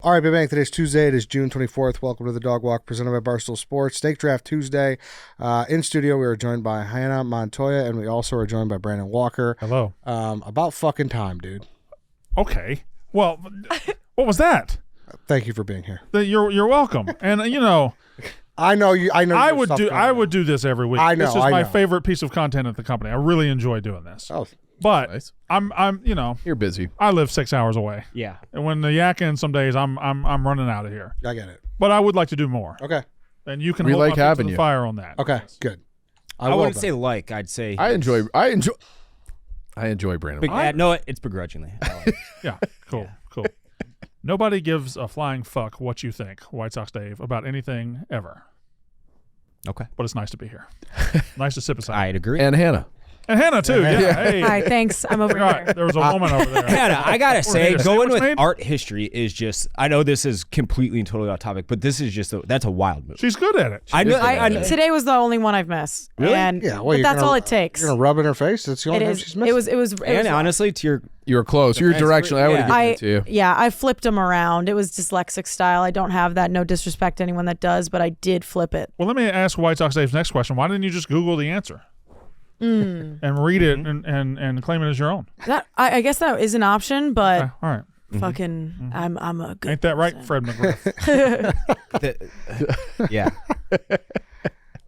All right, Big Bang. Today's Tuesday. It is June 24th. Welcome to the Dog Walk presented by Barstool Sports. Snake Draft Tuesday. In studio, we are joined by Hannah Montoya, and we also are joined by Brandon Walker. Hello. About fucking time, dude. Okay. Well, what was that? Thank you for being here. You're welcome. And I know you. I know. I would do this every week. I know. This is my favorite piece of content at the company. I really enjoy doing this. Oh, but nice. I'm You're busy. I live 6 hours away. Yeah. And when the yakking, some days I'm running out of here. I get it. But I would like to do more. Okay. And you can We hold like my feet having to the you. fire on that. Okay. Good. I wouldn't say like. I'd say. I enjoy Brandon. No, it's begrudgingly. I like it. Yeah. Cool. Cool. Nobody gives a flying fuck what you think, White Sox Dave, about anything ever. Okay. But it's nice to be here. Nice to sit beside. I'd agree. And Hannah. And Hannah too. Yeah. Hey. Hi, thanks. I'm over Right, here. there was a woman over there. Hannah, I gotta say, Or going sandwich with made? art history is just. I know this is completely and totally off topic, but this is just that's a wild move. She's good at it. I know. I know. Today was the only one I've missed. Really? And, Yeah. Well, but you're that's gonna- all it takes. You're gonna rub in her face. That's the only It time is. she's missing. It was. And honestly, to your You were close. You were Defense, directional. I would have yeah. given it to you. Yeah, I flipped them around. It was dyslexic style. I don't have that. No disrespect to anyone that does, but I did flip it. Well, let me ask White Sox Dave's next question. Why didn't you just Google the answer and read it and claim it as your own? That I guess that is an option, but Okay, all right. fucking, I'm a good. Ain't that right, person. Fred McGriff? yeah.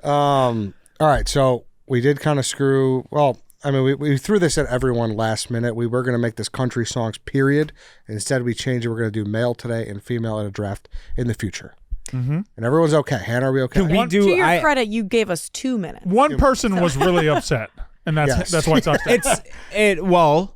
All right, so we did kind of screw. Well, I mean, we threw this at everyone last minute. We were going to make this country songs, period. Instead, we changed it. We're going to do male today and female at a draft in the future. And everyone's okay. Hannah, are we okay? Can we To do? your credit, you gave us 2 minutes. One person was really upset, and that's White Sox Dave. Well,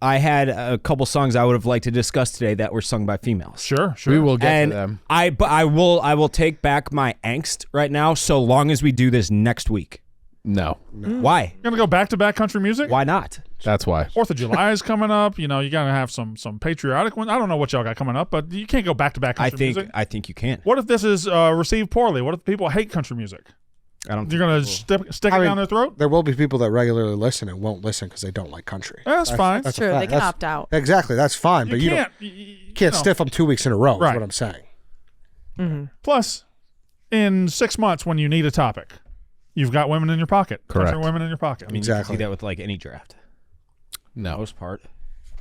I had a couple songs I would have liked to discuss today that were sung by females. Sure. We will get And to them. but I will take back my angst right now, so long as we do this next week. No. Why? You're gonna go back-to-back country music? Why not? That's why. 4th of July is coming up. You gotta have some patriotic ones. I don't know what y'all got coming up, but you can't go back-to-back country music. I think you can. What if this is received poorly? What if people hate country music? I don't. You're gonna stick it down their throat? There will be people that regularly listen and won't listen because they don't like country. That's fine. That's a True, fact. they can opt out. Exactly, that's fine. But you can't. can't stiff them 2 weeks in a row. Right. Is what I'm saying. Plus, in 6 months, when you need a topic, you've got women in your pocket. Correct. Country women in your pocket. I mean, Exactly. you can see that with like any draft. No. Most part.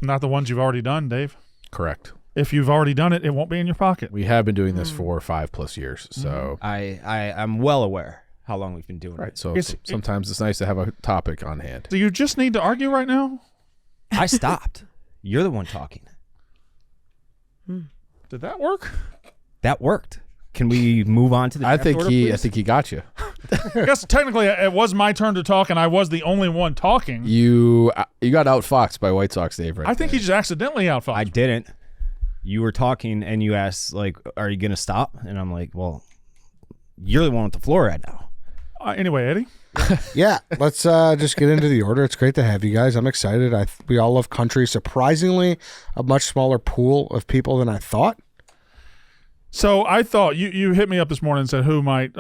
Not the ones you've already done, Dave. Correct. If you've already done it, it won't be in your pocket. We have been doing this for 5+ years. So, I'm well aware how long we've been doing right. it. So It's- sometimes it's nice to have a topic on hand. Do you just need to argue right now? I stopped. You're the one talking. Did that work? That worked. Can we move on to the I draft think order, he please? got you. I guess technically it was my turn to talk, and I was the only one talking. You got outfoxed by White Sox Dave right I think there. he just accidentally outfoxed. I didn't. You were talking and you asked, like, are you going to stop? And I'm like, well, you're the one with the floor right now. Anyway, Eddie. Yeah, let's just get into the order. It's great to have you guys. I'm excited. We all love country. Surprisingly, a much smaller pool of people than I thought. So I thought you hit me up this morning and said who might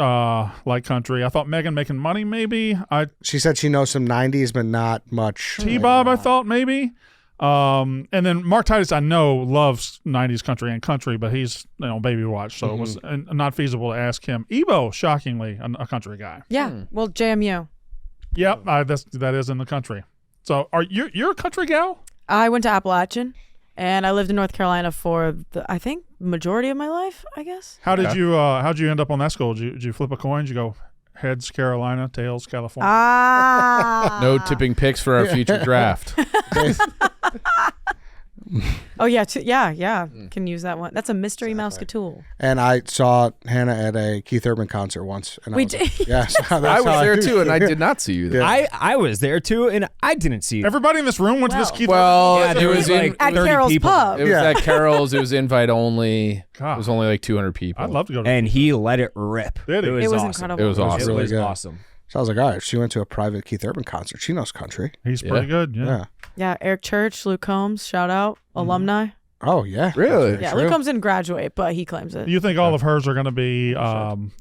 like country. I thought Megan making money maybe. She said she knows some 90s, but not much. T-Bob I thought maybe. And then Mark Titus I know loves 90s country, but he's baby watch, so it was not feasible to ask him. Ebo, shockingly, a country guy. Yeah, well, JMU. Yep, that is in the country. So you're a country gal? I went to Appalachian, and I lived in North Carolina for I think majority of my life, I guess. How'd you end up on that school? Did you flip a coin? Did you go heads Carolina, tails California? No tipping picks for our future draft. Oh yeah, can use that one. That's a mystery Mousecatool. And I saw Hannah at a Keith Urban concert once. And We I was did. like, yeah, so I that's was how there do. too, and I did not see you there. I was there too, and I didn't see you. Everybody in this room went to this Keith. Well, Yeah, there it was was like in, At 30 Carol's people. Pub. it was Yeah. at Carol's. It was invite only. God. It was only like 200 people. I'd love to go to And he let it rip. Did he? It was, It was awesome. incredible. It was awesome. It Really was good. awesome. So I was like, all right, she went to a private Keith Urban concert. She knows country. He's pretty good. Yeah. Yeah. Yeah, Eric Church, Luke Combs, shout out, alumni. Oh, yeah. Really? Yeah, True. Luke Combs didn't graduate, but he claims it. You think all of hers are going to be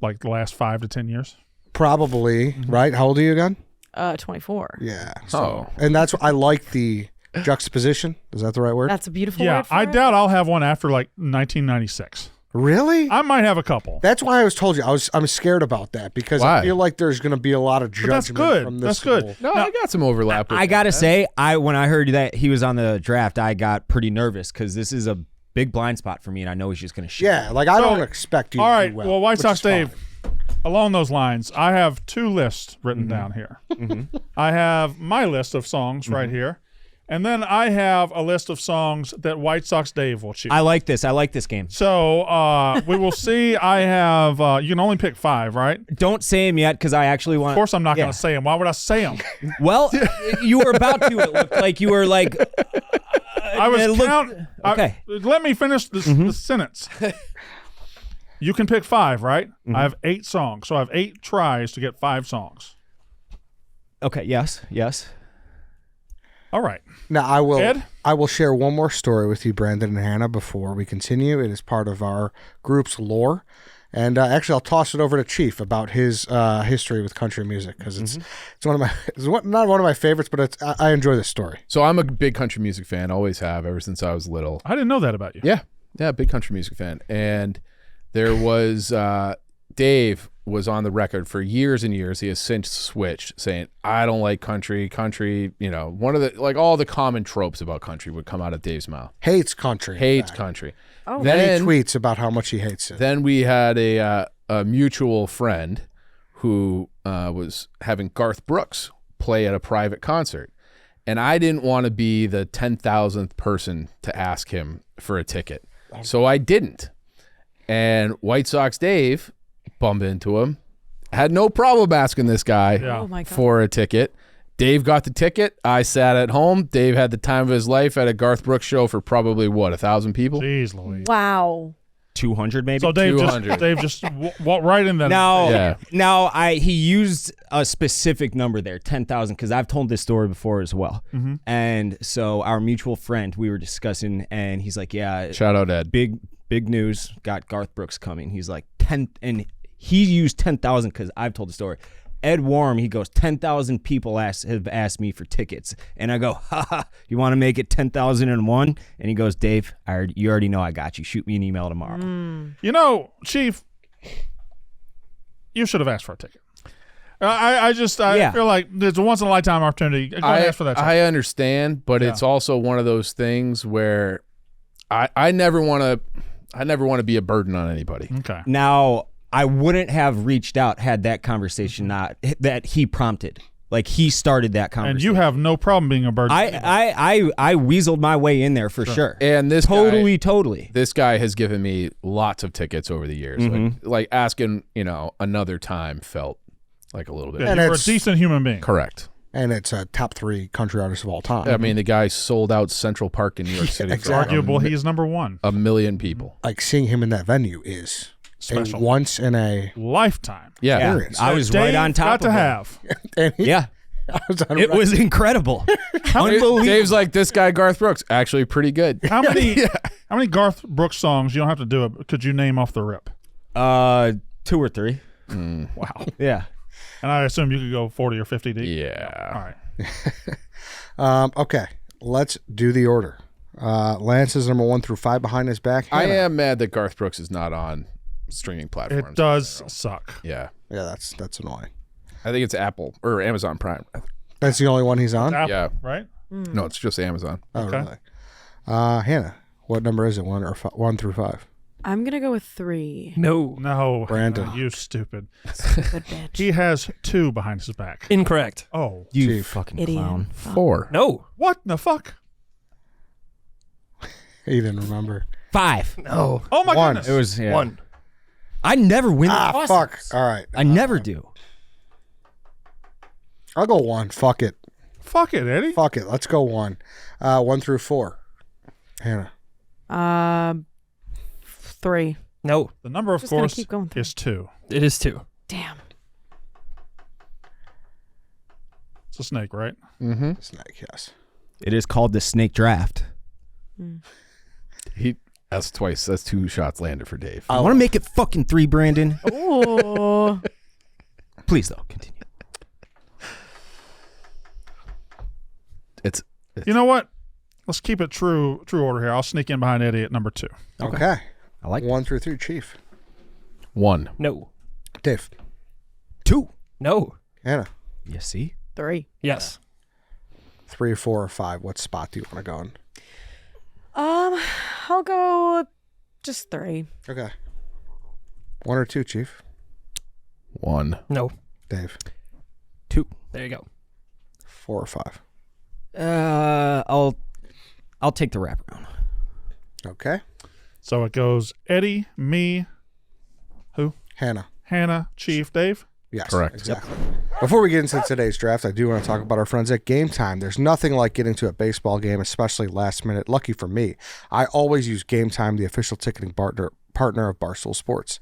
like the last 5 to 10 years? Probably, right? How old are you again? 24. Yeah. Oh. And that's what I like the Juxtaposition, is that the right word? That's a beautiful Yeah, word for I it. doubt I'll have one after like 1996. Really? I might have a couple. That's why I was told you. I'm scared about that because I Why? feel like there's going to be a lot of But judgment that's good. from this. That's good. whole- No, I got some overlap. With I gotta that. say, when I heard that he was on the draft, I got pretty nervous because this is a big blind spot for me, and I know he's just gonna shit. Yeah, like I So, don't expect you. All to right. do Well, White which Sox is fine. Dave, along those lines, I have 2 lists written down here. I have my list of songs right here, and then I have a list of songs that White Sox Dave will choose. I like this. I like this game. So we will see. I have. You can only pick 5, right? Don't say him yet because I actually want. Of course, I'm not Yeah. going to say them. Why would I say them? Well, you were about to. It looked like you were like. I was it looked- counting. okay. Let me finish this sentence. You can pick 5, right? I have 8 songs, so I have 8 tries to get 5 songs. Okay. Yes. Yes. All right. Now I will. Ed? I will share one more story with you, Brandon and Hannah, before we continue. It is part of our group's lore, and actually, I'll toss it over to Chief about his history with country music because it's one of my not one of my favorites, but I enjoy this story. So I'm a big country music fan. Always have ever since I was little. I didn't know that about you. Yeah, big country music fan. And there was Dave was on the record for years and years. He has since switched, saying, "I don't like country. Country, one of the all the common tropes about country would come out of Dave's mouth. Hates country. in Hates fact. country." Oh. Then Then he tweets about how much he hates it. Then we had a mutual friend who was having Garth Brooks play at a private concert. And I didn't want to be the 10,000th person to ask him for a ticket. So I didn't. And White Sox Dave bumped into him. Had no problem asking this guy Yeah. Oh my God. for a ticket. Dave got the ticket. I sat at home. Dave had the time of his life at a Garth Brooks show for probably, 1,000 people? Jeez Louise. Wow. 200 maybe. So Dave 200. just walked right in that. Now, Yeah. he used a specific number there, 10,000, because I've told this story before as well. And so our mutual friend, we were discussing, and he's like, "Yeah, Shout out Ed. big news, got Garth Brooks coming." He's like 10, and he used 10,000 because I've told the story. Ed Warm, he goes, 10,000 people have asked me for tickets. And I go, ha, you want to make it 10,001? And he goes, Dave, you already know I got you. Shoot me an email tomorrow. Chief, you should have asked for a ticket. I feel like there's a once in a lifetime opportunity. Go and ask for that ticket. I understand, but it's also one of those things where I never want to be a burden on anybody. Okay. Now, I wouldn't have reached out had that conversation not that he prompted. Like he started that conversation. And you have no problem being a burden. I weaseled my way in there for sure. And this totally. This guy has given me lots of tickets over the years. Like asking, another time felt like a little bit. Yeah, And you're a it's- decent human being. Correct. And it's a top 3 country artist of all time. I mean, the guy sold out Central Park in New York City exactly. for Arguable, he's number 1. 1 million people. Like seeing him in that venue is Special. a once in a Lifetime. Yeah. experience. I was Dave right on top got of to him. have. And he, Yeah. I was on It was incredible. Unbelievable. Dave's like, this guy Garth Brooks, actually pretty good. How many Garth Brooks songs, you don't have to do it, could you name off the rip? 2 or 3. Wow. Yeah. And I assume you could go 40 or 50 deep. Yeah. All right. Okay, let's do the order. Lance is number 1 through 5 behind his back. I Hannah. am mad that Garth Brooks is not on streaming platforms. It does suck. Yeah. Yeah, that's annoying. I think it's Apple or Amazon Prime. That's the only one he's on? Apple, Yeah. right? No, it's just Amazon. Oh, Okay. really? Hannah, what number is it? 1 through 5? I'm going to go with 3. No. No. Brandon. You stupid. Good bitch. He has 2 behind his back. Incorrect. Oh. You Chief. fucking Idiot. clown. 4. No. What the fuck? He didn't remember. 5. No. Oh, my 1. goodness. It was 1. I never win the Ah, toss-ups. fuck. All right. I never do. I'll go 1. Fuck it. Fuck it, Eddie. Fuck it. Let's go 1. 1 through 4. Hannah. 3. No. The number, of Just gonna course, keep going through. is 2. It is 2. Damn. It's a snake, right? Mm-hmm. Snake, yes. It is called the snake draft. That's twice. That's 2 shots landed for Dave. I want to make it fucking 3, Brandon. Ooh. Please, though, continue. It's You know what? let's keep it true order here. I'll sneak in behind Eddie at number 2. Okay. I like 1 through 3, Chief. 1. No. Dave. 2. No. Hannah. You see? 3. Yes. 3, 4, or 5. What spot do you want to go in? I'll go just 3. Okay. 1 or 2, Chief. 1. No. Dave. 2. There you go. 4 or 5. I'll take the wraparound. Okay. So it goes Eddie, me, who? Hannah. Chief, Dave. Yes. Correct. Exactly. Before we get into today's draft, I do want to talk about our friends at Game Time. There's nothing like getting to a baseball game, especially last minute. Lucky for me, I always use Game Time, the official ticketing partner of Barstool Sports.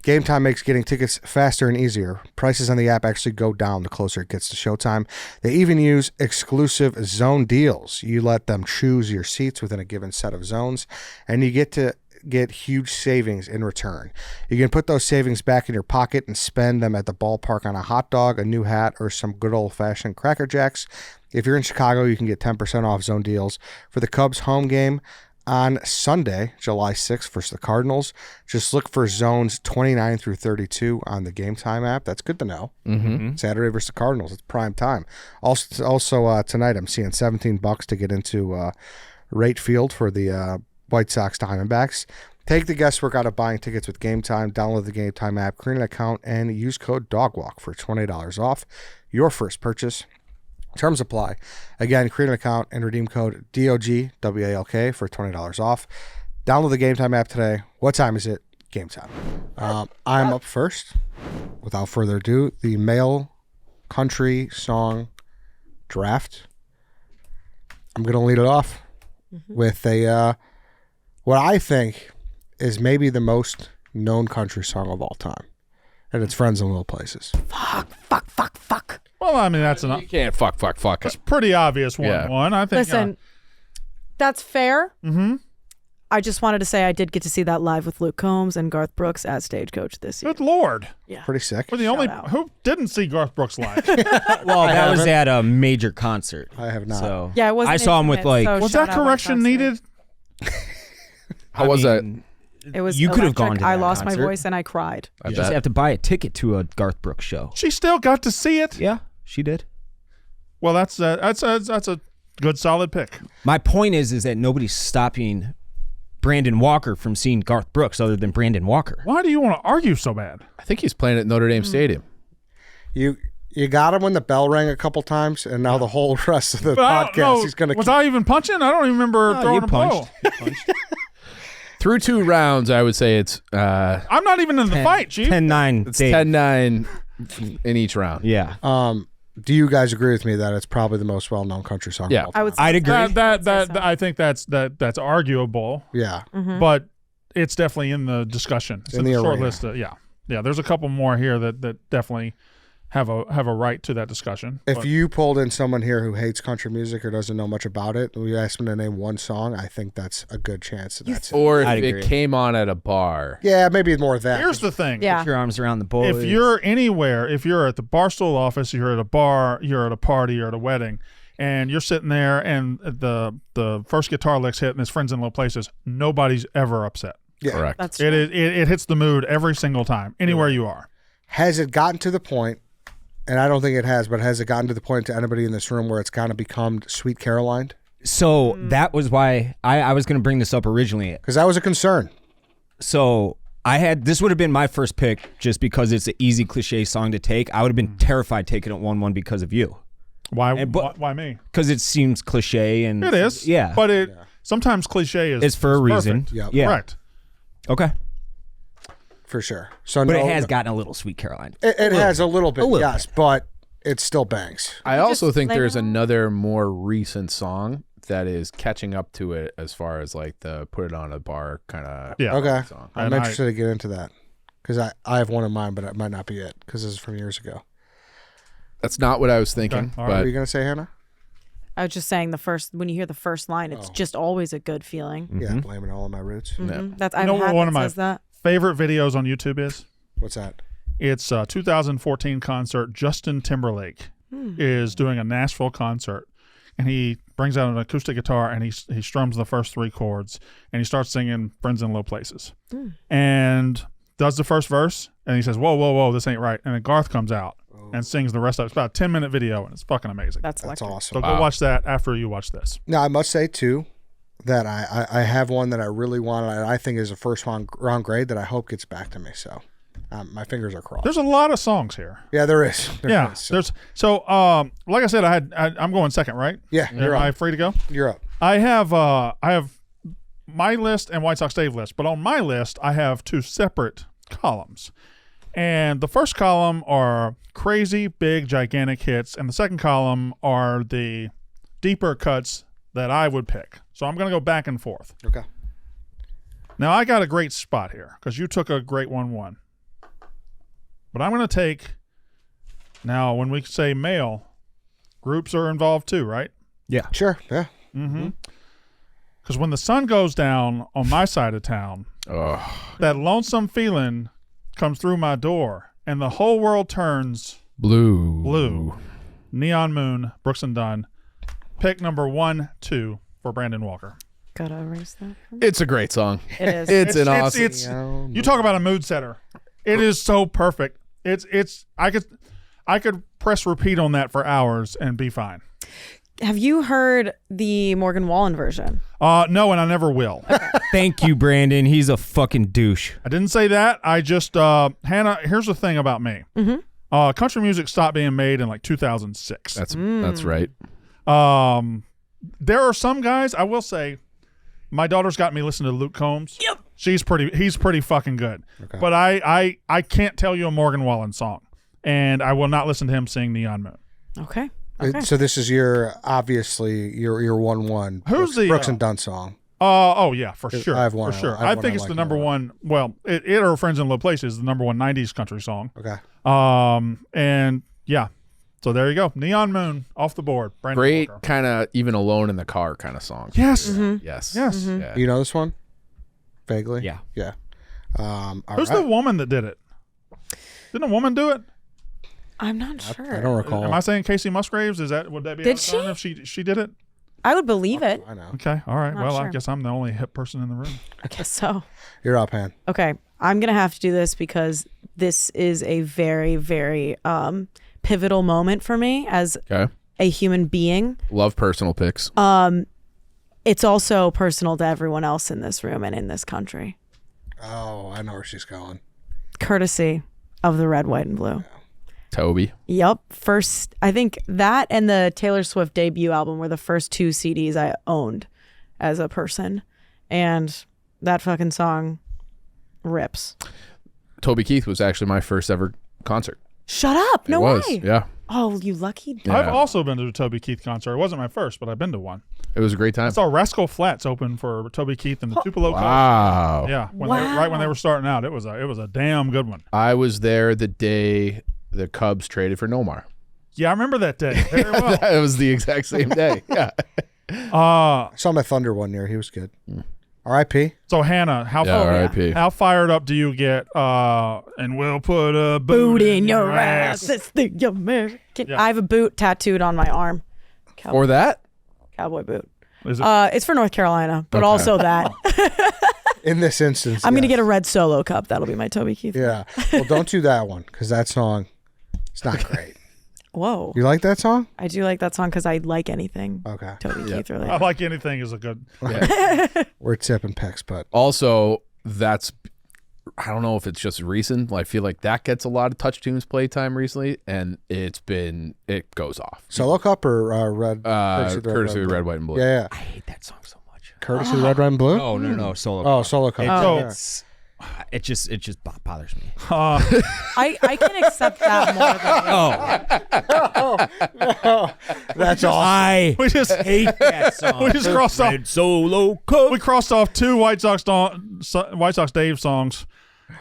Game Time makes getting tickets faster and easier. Prices on the app actually go down the closer it gets to showtime. They even use exclusive zone deals. You let them choose your seats within a given set of zones, and you get to get huge savings in return. You can put those savings back in your pocket and spend them at the ballpark on a hot dog, a new hat, or some good old-fashioned Cracker Jacks. If you're in Chicago, you can get 10% off zone deals for the Cubs home game on Sunday, July 6th versus the Cardinals. Just look for zones 29 through 32 on the Game Time app. That's good to know. Mm-hmm. Saturday versus the Cardinals. It's prime time. Also tonight I'm seeing $17 to get into Rate Field for the White Sox Diamondbacks. Take the guesswork out of buying tickets with Game Time. Download the Game Time app, create an account, and use code DOGWALK for $20 off your first purchase. Terms apply. Again, create an account and redeem code DOGWALK for $20 off. Download the Game Time app today. What time is it? Game Time. I'm up first. Without further ado, the male country song draft. I'm going to lead it off with a what I think is maybe the most known country song of all time. And it's Friends in Little Places. Fuck. Well, I mean, that's You can't fuck. That's pretty obvious 1-1. Yeah. I think. Listen, that's fair. Mm-hmm. I just wanted to say I did get to see that live with Luke Combs and Garth Brooks as Stagecoach this year. Good Lord. Yeah. Pretty sick. We're the only out. who didn't see Garth Brooks live. Well, that was at a major concert. I have not. So Yeah, it wasn't I saw him with intimate, like. so Was shout that out when it correction comes to it. needed? How was that? It was You could have electric. gone to I that lost my concert. voice and I cried. I You just bet. have to buy a ticket to a Garth Brooks show. She still got to see it. Yeah, she did. Well, that's a good solid pick. My point is that nobody's stopping Brandon Walker from seeing Garth Brooks other than Brandon Walker. Why do you want to argue so bad? I think he's playing at Notre Dame Stadium. You got him when the bell rang a couple times, and now the whole rest of the But I don't podcast know, he's going to was I even punching? I don't even remember No, throwing you a blow. punched. You punched. Through 2 rounds, I would say it's I'm not even in the fight, Chief. 10-9. it's Dave. 10-9 in each round. Yeah. Do you guys agree with me that it's probably the most well-known country song? Yeah. of all time? I would say I'd agree. I think that's arguable, Yeah. but it's definitely in the discussion. It's In in the the short arena. list. Yeah. There's a couple more here that definitely have a right to that discussion. If But you pulled in someone here who hates country music or doesn't know much about it, and we asked them to name one song, I think that's a good chance that that's it. Or if I'd it agree. came on at a bar. Yeah, maybe more of that. here's the thing. Yeah. Put your arms around the boys. If you're anywhere, if you're at the Barstool office, you're at a bar, you're at a party, you're at a wedding, and you're sitting there and the first guitar lick's hit and his Friends in Low Places, nobody's ever upset. Yeah. Correct. That's true. It hits the mood every single time, anywhere you are. Has it gotten to the point, and I don't think it has, but has it gotten to the point to anybody in this room where it's kind of become Sweet Caroline? So that was why I was going to bring this up originally. Because that was a concern. So this would have been my first pick just because it's an easy cliche song to take. I would have been terrified taking it 1-1 because of you. Why? but- Why me? Because it seems cliche and It is. Yeah. But sometimes cliche is. it's for a is reason. perfect. Yep. Yeah. Correct. Okay. For sure. So But no, it has gotten a little Sweet Caroline. It has a little bit, little yes, but it still bangs. I also just think lay there's down. another more recent song that is catching up to it as far as like the put it on a bar kind of Yeah. Okay. song. I'm And interested to get into that. Because I have one in mind, but it might not be it because this is from years ago. That's not what I was thinking, Okay, all What but were you going to say, Hannah? I was just saying when you hear the first line, it's just always a good feeling. Yeah, blaming all of my roots. Mhm. That's I You know have what hat one of that my says that. favorite videos on YouTube is? What's that? It's a 2014 concert. Justin Timberlake is doing a Nashville concert. and he brings out an acoustic guitar and he strums the first 3 chords and he starts singing Friends in Low Places and does the first verse and he says, whoa, this ain't right. And then Garth comes out and sings the rest of it. It's about a 10-minute video and it's fucking amazing. That's That's electric. awesome. So go watch that after you watch this. Now, I must say, too, that I have one that I really want, and I think is a first round grade that I hope gets back to me. So my fingers are crossed. There's a lot of songs here. Yeah, there is. There is. So like I said, I'm going second, right? Yeah, you're Am I up. free to go? You're up. I have my list and White Sox Dave list, but on my list I have 2 separate columns. And the first column are crazy, big, gigantic hits, and the second column are the deeper cuts that I would pick. So I'm going to go back and forth. Okay. Now I got a great spot here because you took a great 1-1. But I'm going to take, now when we say male, groups are involved too, right? Yeah. Sure. Yeah. Mm-hmm. Because when the sun goes down on my side of town, that lonesome feeling comes through my door and the whole world turns blue. Neon Moon, Brooks and Dunn. Pick number 1, 2 for Brandon Walker. Gotta erase that. It's a great song. It is. It's an awesome. You talk about a mood setter. It is so perfect. It's I could press repeat on that for hours and be fine. Have you heard the Morgan Wallen version? No, and I never will. Thank you, Brandon. He's a fucking douche. I didn't say that. I just Hannah, here's the thing about me. Country music stopped being made in like 2006. That's right. There are some guys, I will say, my daughter's got me listening to Luke Combs. Yep. He's pretty fucking good. Okay. But I can't tell you a Morgan Wallen song. And I will not listen to him sing Neon Moon. Okay. So this is obviously your 1-1. Who's the Brooks and Dunn song? Oh yeah, for sure. I have one. For sure. I think it's the number one. Well, it or Friends in Low Places is the number 1 '90s country song. Okay. And yeah, so there you go. Neon Moon off the board. Brandon Great, Walker. kind of even alone in the car kind of song. Yes. Yes. Yes. Yeah. You know this one? Vaguely? Yeah. Yeah. All Who's right. the woman that did it? Didn't a woman do it? I'm not sure. I don't recall. Am I saying Casey Musgraves? Would that be? Did out of turn if she did it? I would believe it. I know. Okay. All right. Not Well, I sure. guess I'm the only hip person in the room. I guess so. You're up, Han. Okay. I'm going to have to do this because this is a very, very pivotal moment for me as Okay. a human being. Love personal picks. It's also personal to everyone else in this room and in this country. Oh, I know where she's going. Courtesy of the Red, White, and Blue. Toby. Yep. First, I think that and the Taylor Swift debut album were the first 2 CDs I owned as a person. And that fucking song rips. Toby Keith was actually my first ever concert. Shut up. No it was. way. Yeah. Oh, you lucky. Yeah. I've also been to a Toby Keith concert. It wasn't my first, but I've been to one. It was a great time. I saw Rascal Flatts open for Toby Keith and the Tupelo. Wow. Yeah. Wow. Right when they were starting out, it was a damn good one. I was there the day the Cubs traded for Nomar. Yeah, I remember that day very well. It was the exact same day. Yeah. I saw my Thunder one year. He was good. R.I.P. So Hannah, R.I.P. how fired up do you get? And we'll put a Boot in your ass. It's the American. Yeah. I have a boot tattooed on my arm. Or that? Cowboy boot. Is it? It's for North Carolina, but Okay. also that. In this instance, I'm going to yes. get a red Solo cup. That'll be my Toby Keith. Yeah. Well, don't do that one because that song, it's not great. Whoa. You like that song? I do like that song because I like anything. Okay. Toby Yeah. Keith really. I like anything is a good. We're tipping picks, but Also, I don't know if it's just recent. I feel like that gets a lot of Touch Tunes playtime recently, and it goes off. Solo Cup or Red? Courtesy of Red, White, and Blue. Yeah. I hate that song so much. Courtey Red, White, and Blue? No, Solo. Oh, Solo Cup. It just bothers me. I can accept that more than That's awesome. I We just hate that song. we just crossed off. Red Solo Cup. We crossed off 2 White Sox Dave songs,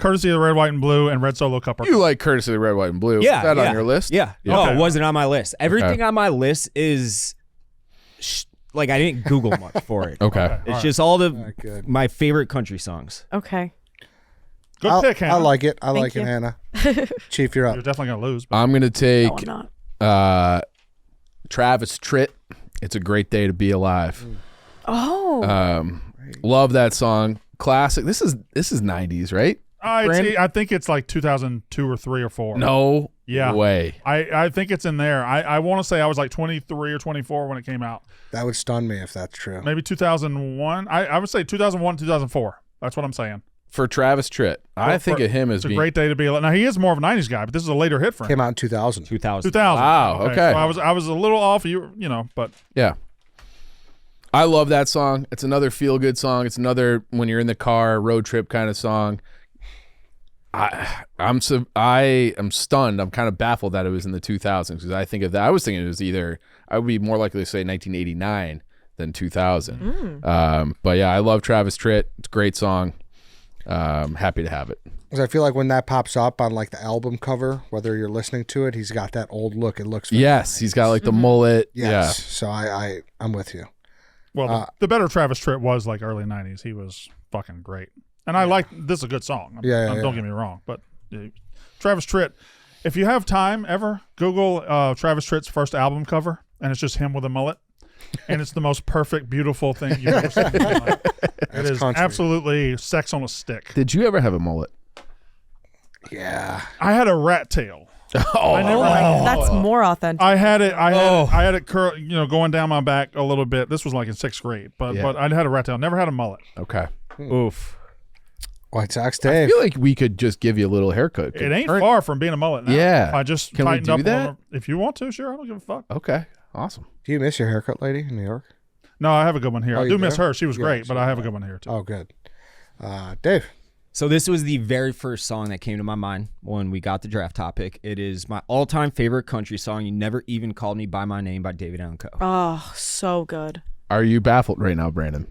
courtesy of the Red, White, and Blue, and Red Solo Cup. You like Courtesy of the Red, White, and Blue. Yeah, Is that yeah. on your list? Yeah. Yeah. No, Okay. it wasn't on my list. Everything on my list is like I didn't Google much for it. Okay. It's just all good. my favorite country songs. Okay. Good pick, Hannah. I like it. I like you. it, Hannah. Chief, you're up. You're definitely gonna lose. But I'm going to No, take I'm not. Travis Tritt It's a Great Day to Be Alive. Oh. Love that song. Classic. This is 90s, right? I think it's like 2002 or 3 or 4. No Yeah. way. I think it's in there. I want to say I was like 23 or 24 when it came out. That would stun me if that's true. Maybe 2001. I would say 2001, 2004. That's what I'm saying. For Travis Tritt, I think of him as It's a being Great Day to Be Alive. Now, he is more of a 90s guy, but this is a later hit for him. Came out in 2000. 2000. 2000. Wow, okay. So I was a little off, but Yeah. I love that song. It's another feel-good song. It's another when you're in the car, road trip kind of song. I am stunned. I'm kind of baffled that it was in the 2000s because I think of that. I was thinking it was I would be more likely to say 1989 than 2000. But yeah, I love Travis Tritt. It's a great song. Happy to have it. Because I feel like when that pops up on like the album cover, whether you're listening to it, he's got that old look. It looks Yes, he's got like the mullet. Yes. So I'm with you. well, the better Travis Tritt was like early 90s. He was fucking great. And I like this is a good song. Don't get me wrong. But Travis Tritt, if you have time ever, Google Travis Tritt's first album cover, and it's just him with a mullet. And it's the most perfect, beautiful thing you've ever seen in your life. It is country. absolutely sex on a stick. Did you ever have a mullet? Yeah. I had a rat tail. Oh, I never had a mullet. That's more authentic. I had it. I had it curl, going down my back a little bit. This was like in 6th grade, but I had a rat tail. Never had a mullet. okay. Oof. White Sox I Dave. feel like we could just give you a little haircut. It ain't far from being a mullet now. Yeah. If I just Can we tightened do up. that? If you want to, sure. I don't give a fuck. Okay. Awesome. Do you miss your haircut lady in New York? No, I have a good one here. Oh, I you do miss do? her. She was Yeah, great, so but I have a good one here too. Oh, good. Dave. So this was the very first song that came to my mind when we got the draft topic. It is my all-time favorite country song, "You Never Even Called Me by My Name" by David Allan Coe. Oh, so good. Are you baffled right now, Brandon?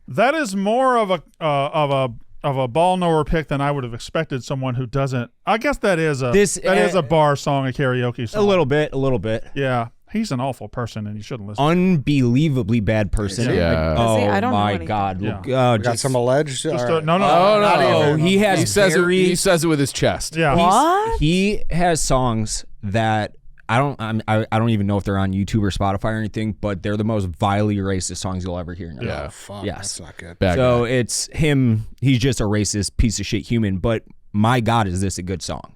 That is more of a ball knower pick than I would have expected. Someone who doesn't. I guess that is a bar song, a karaoke song. A little bit. Yeah, he's an awful person, and you shouldn't listen. Unbelievably bad person. Yeah. Oh See, I don't know my anything. God. Yeah. Look, We got just- some alleged. Just All right. no. Oh, he has He says very- he says it with his chest. Yeah. What? He has songs that I don't even know if they're on YouTube or Spotify or anything, but they're the most vilely racist songs you'll ever hear in your Yeah. life. Fuck, Yes. that's not good. Bad So guy. it's him. He's just a racist piece of shit human. But my God, is this a good song?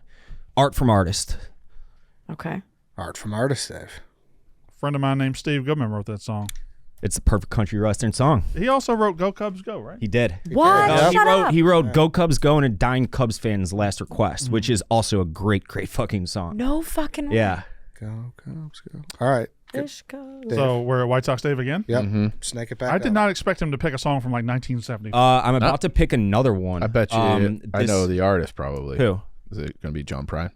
Art from Artist. Okay. Art from Artist, Dave. A friend of mine named Steve Goodman wrote that song. It's a perfect country western song. He also wrote "Go Cubs Go," right? He did. What? Yeah. Shut up. He wrote "Go Cubs Go" and a dying Cubs fan's last request, which is also a great fucking song. No fucking way. Yeah. Go, Cubs, go. All right. Fish goes. So we're at White Sox Dave again. Yep. Snake it back I up. did not expect him to pick a song from like 1970. I'm about to pick another one. I bet you I this- know the artist probably. Who? Is it going to be John Prine?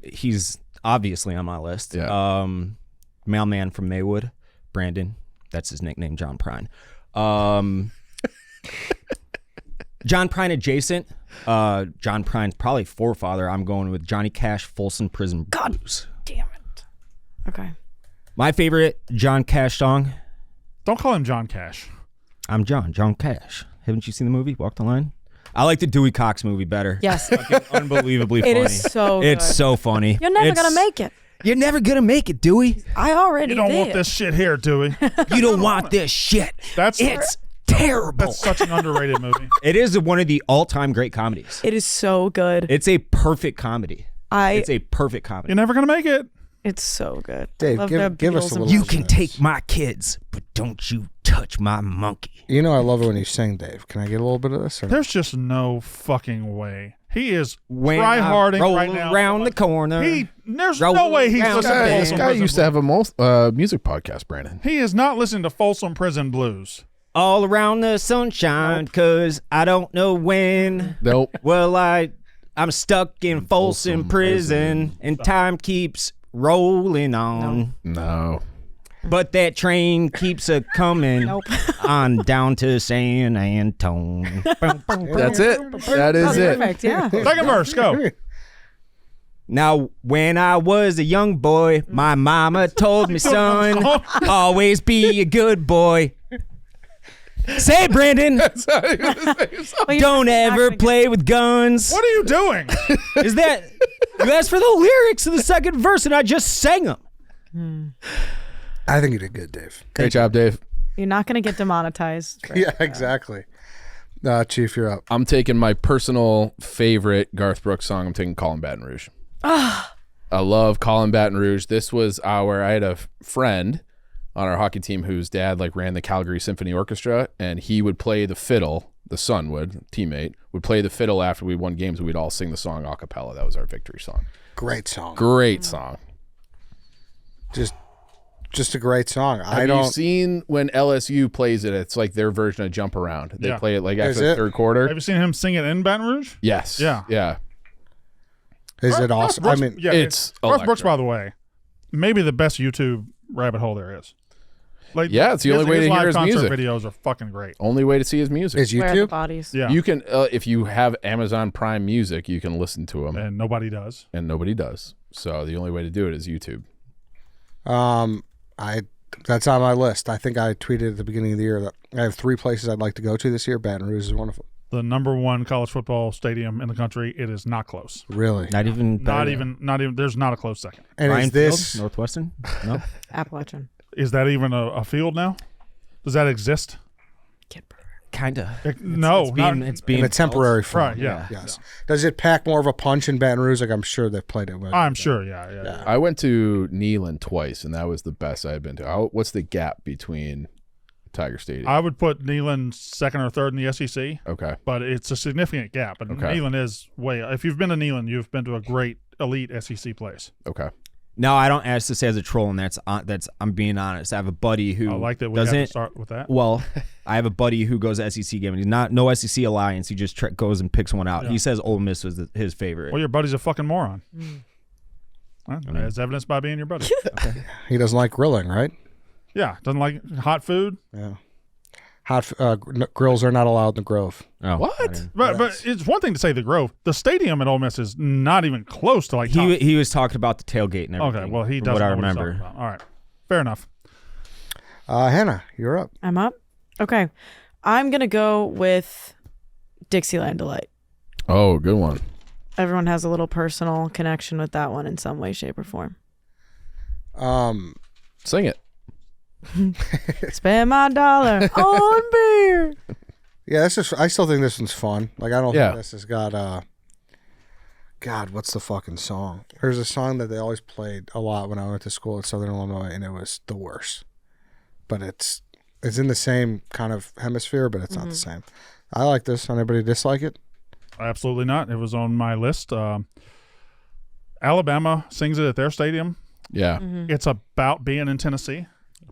He's obviously on my list. Yeah. Mailman from Maywood, Brandon. That's his nickname, John Prine. John Prine adjacent. John Prine's probably forefather. I'm going with Johnny Cash, Folsom Prison Blues. Damn it. Okay. My favorite John Cash song. Don't call him John Cash. I'm John Cash. Haven't you seen the movie Walk the Line? I like the Dewey Cox movie better. Yes. Unbelievably funny. It is so good. It's so funny. You're never going to make it. You're never gonna make it, Dewey. I already You don't did. want this shit here, Dewey. You don't want this shit. It's terrible. That's such an underrated movie. It is one of the all-time great comedies. It is so good. It's a perfect comedy. It's It's a perfect comedy. You're never gonna make it. so good. Dave, Love give- the give us Beatles a and little- You Beatles. can take my kids, but don't you touch my monkey. You know I love it when you sing, Dave. Can I get a little bit of this? Or? There's just no fucking way. He is When try-harding I roll right now. around the corner. There's Roll no way he's around listening to the This Folsom guy Prison used to Blues. have a music podcast, Brandon. He is not listening to Folsom Prison Blues. all around the sunshine, cause I don't know when. Nope. Well, I'm stuck in Folsom prison, and time keeps rolling on. No. But that train keeps a coming on down to San Antone. That's it. That is it. Perfect, yeah. Second verse, go. Now, when I was a young boy, my mama told me, son, always be a good boy. Say it, Brandon. Don't ever play with guns. What are you doing? Is that? You asked for the lyrics of the second verse, and I just sang them. I think you did good, Dave. Great job, Dave. You're not going to get demonetized. Right? Yeah, exactly. Chief, you're up. I'm taking my personal favorite Garth Brooks song. I'm taking Callin' Baton Rouge. I love Callin' Baton Rouge. This was I had a friend on our hockey team whose dad ran the Calgary Symphony Orchestra, and he would play the fiddle. The son teammate would play the fiddle after we won games, and we'd all sing the song a cappella. That was our victory song. Great song. Great song. Just a great song. Have you seen when LSU plays it? It's like their version of Jump Around. They play it like after the third quarter. Have you seen him sing it in Baton Rouge? Yes. Yeah. Is it awesome? Brooks, I mean, it's Garth Brooks, electric. by the way, maybe the best YouTube rabbit hole there is. Like, it's the only way to hear his music. Videos are fucking great. Only way to see his music. is Where are the YouTube? bodies? Yeah, You can, if you have Amazon Prime Music, you can listen to them, and nobody does. and nobody does. So the only way to do it is YouTube. That's on my list. I think I tweeted at the beginning of the year that I have 3 places I'd like to go to this year. Baton Rouge is one of them. The number 1 college football stadium in the country. It is not close. Really? Not even. Not even. There's not a close second. And Ryan is this Field, Northwestern? No. Appalachian. Is that even a field now? Does that exist? Kinda. No, It's being in a temporary Right. form? Yeah. Yes. Does it pack more of a punch in Baton Rouge? Like I'm sure they've played it with. I'm sure. Yeah. I went to Neyland twice, and that was the best I had been to. What's the gap between Tiger Stadium? I would put Neyland second or third in the SEC, Okay. but it's a significant gap. But Okay. Neyland is way. If you've been to Neyland, you've been to a great elite SEC place. Okay. No, I don't ask to say as a troll, and that's I'm being honest. I have a buddy who I like that we have to doesn't. start with that. Well, I have a buddy who goes to SEC game, and he's no SEC alliance. He just goes and picks one out. Yeah. He says Ole Miss was his favorite. Well, your buddy's a fucking moron. Well, as evidenced by being your buddy. He doesn't like grilling, right? Yeah, doesn't like hot food. Yeah. Grills are not allowed in the Grove. Oh, What? But it's one thing to say the Grove. The stadium at Ole Miss is not even close to like. He was talking about the tailgate and everything. Okay, well he from doesn't what I know what he's remember. talking about. All right, fair enough. Hannah, you're up. I'm up. Okay. I'm going to go with Dixieland Delight. Oh, good one. Everyone has a little personal connection with that one in some way, shape, or form. Sing it. Spend my dollar on beer. Yeah, I still think this one's fun. Like I don't Yeah. think this has got God, what's the fucking song? There's a song that they always played a lot when I went to school at Southern Illinois, and it was the worst. But it's in the same kind of hemisphere, but it's not the same. I like this. Anybody dislike it? Absolutely not. It was on my list. Alabama sings it at their stadium. Yeah. It's about being in Tennessee.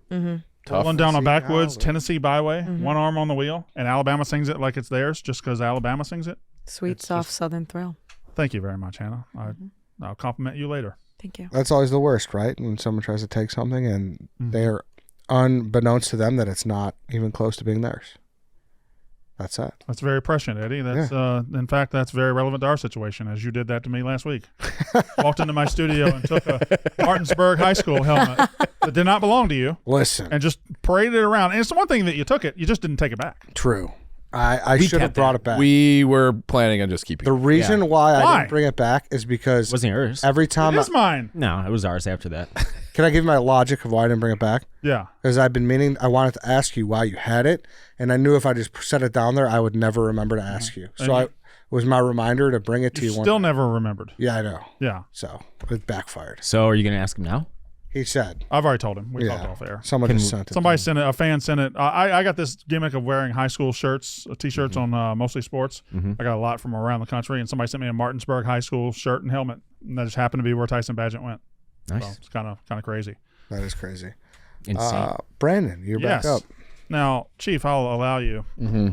Tough. Rolling down a Tennessee backwoods highway. Tennessee byway, one arm on the wheel, and Alabama sings it like it's theirs just because Alabama sings it. Sweet, soft Southern thrill. Thank you very much, Hannah. I'll compliment you later. Thank you. That's always the worst, right? When someone tries to take something and they're unbeknownst to them that it's not even close to being theirs. That's it. That's very prescient, Eddie. That's in fact, that's very relevant to our situation, as you did that to me last week. Walked into my studio and took a Martinsburg High School helmet that did not belong to you Listen, and just paraded it around. And it's one thing that you took it, you just didn't take it back. true. I should have kept brought it back. We were planning on just keeping The it. reason why I Why? didn't bring it back is because It wasn't yours. every time. It is mine. No, it was ours after that. Can I give you my logic of why I didn't bring it back? Yeah. Because I've been meaning, I wanted to ask you why you had it, and I knew if I just set it down there, I would never remember to ask you. So it was my reminder to bring it to You you. still never remembered. Yeah, I know. Yeah. So it backfired. So are you going to ask him now? He said, I've already told him. We talked "Yeah, off air. someone just sent it. Somebody sent it. A fan sent it. I got this gimmick of wearing high school shirts, t-shirts on mostly sports. I got a lot from around the country, and somebody sent me a Martinsburg High School shirt and helmet, and that just happened to be where Tyson Badgett went. Nice. So it's kind of crazy. That is crazy. Insane. Brandon, you're back up. Now, Chief, I'll allow you. Mm-hmm.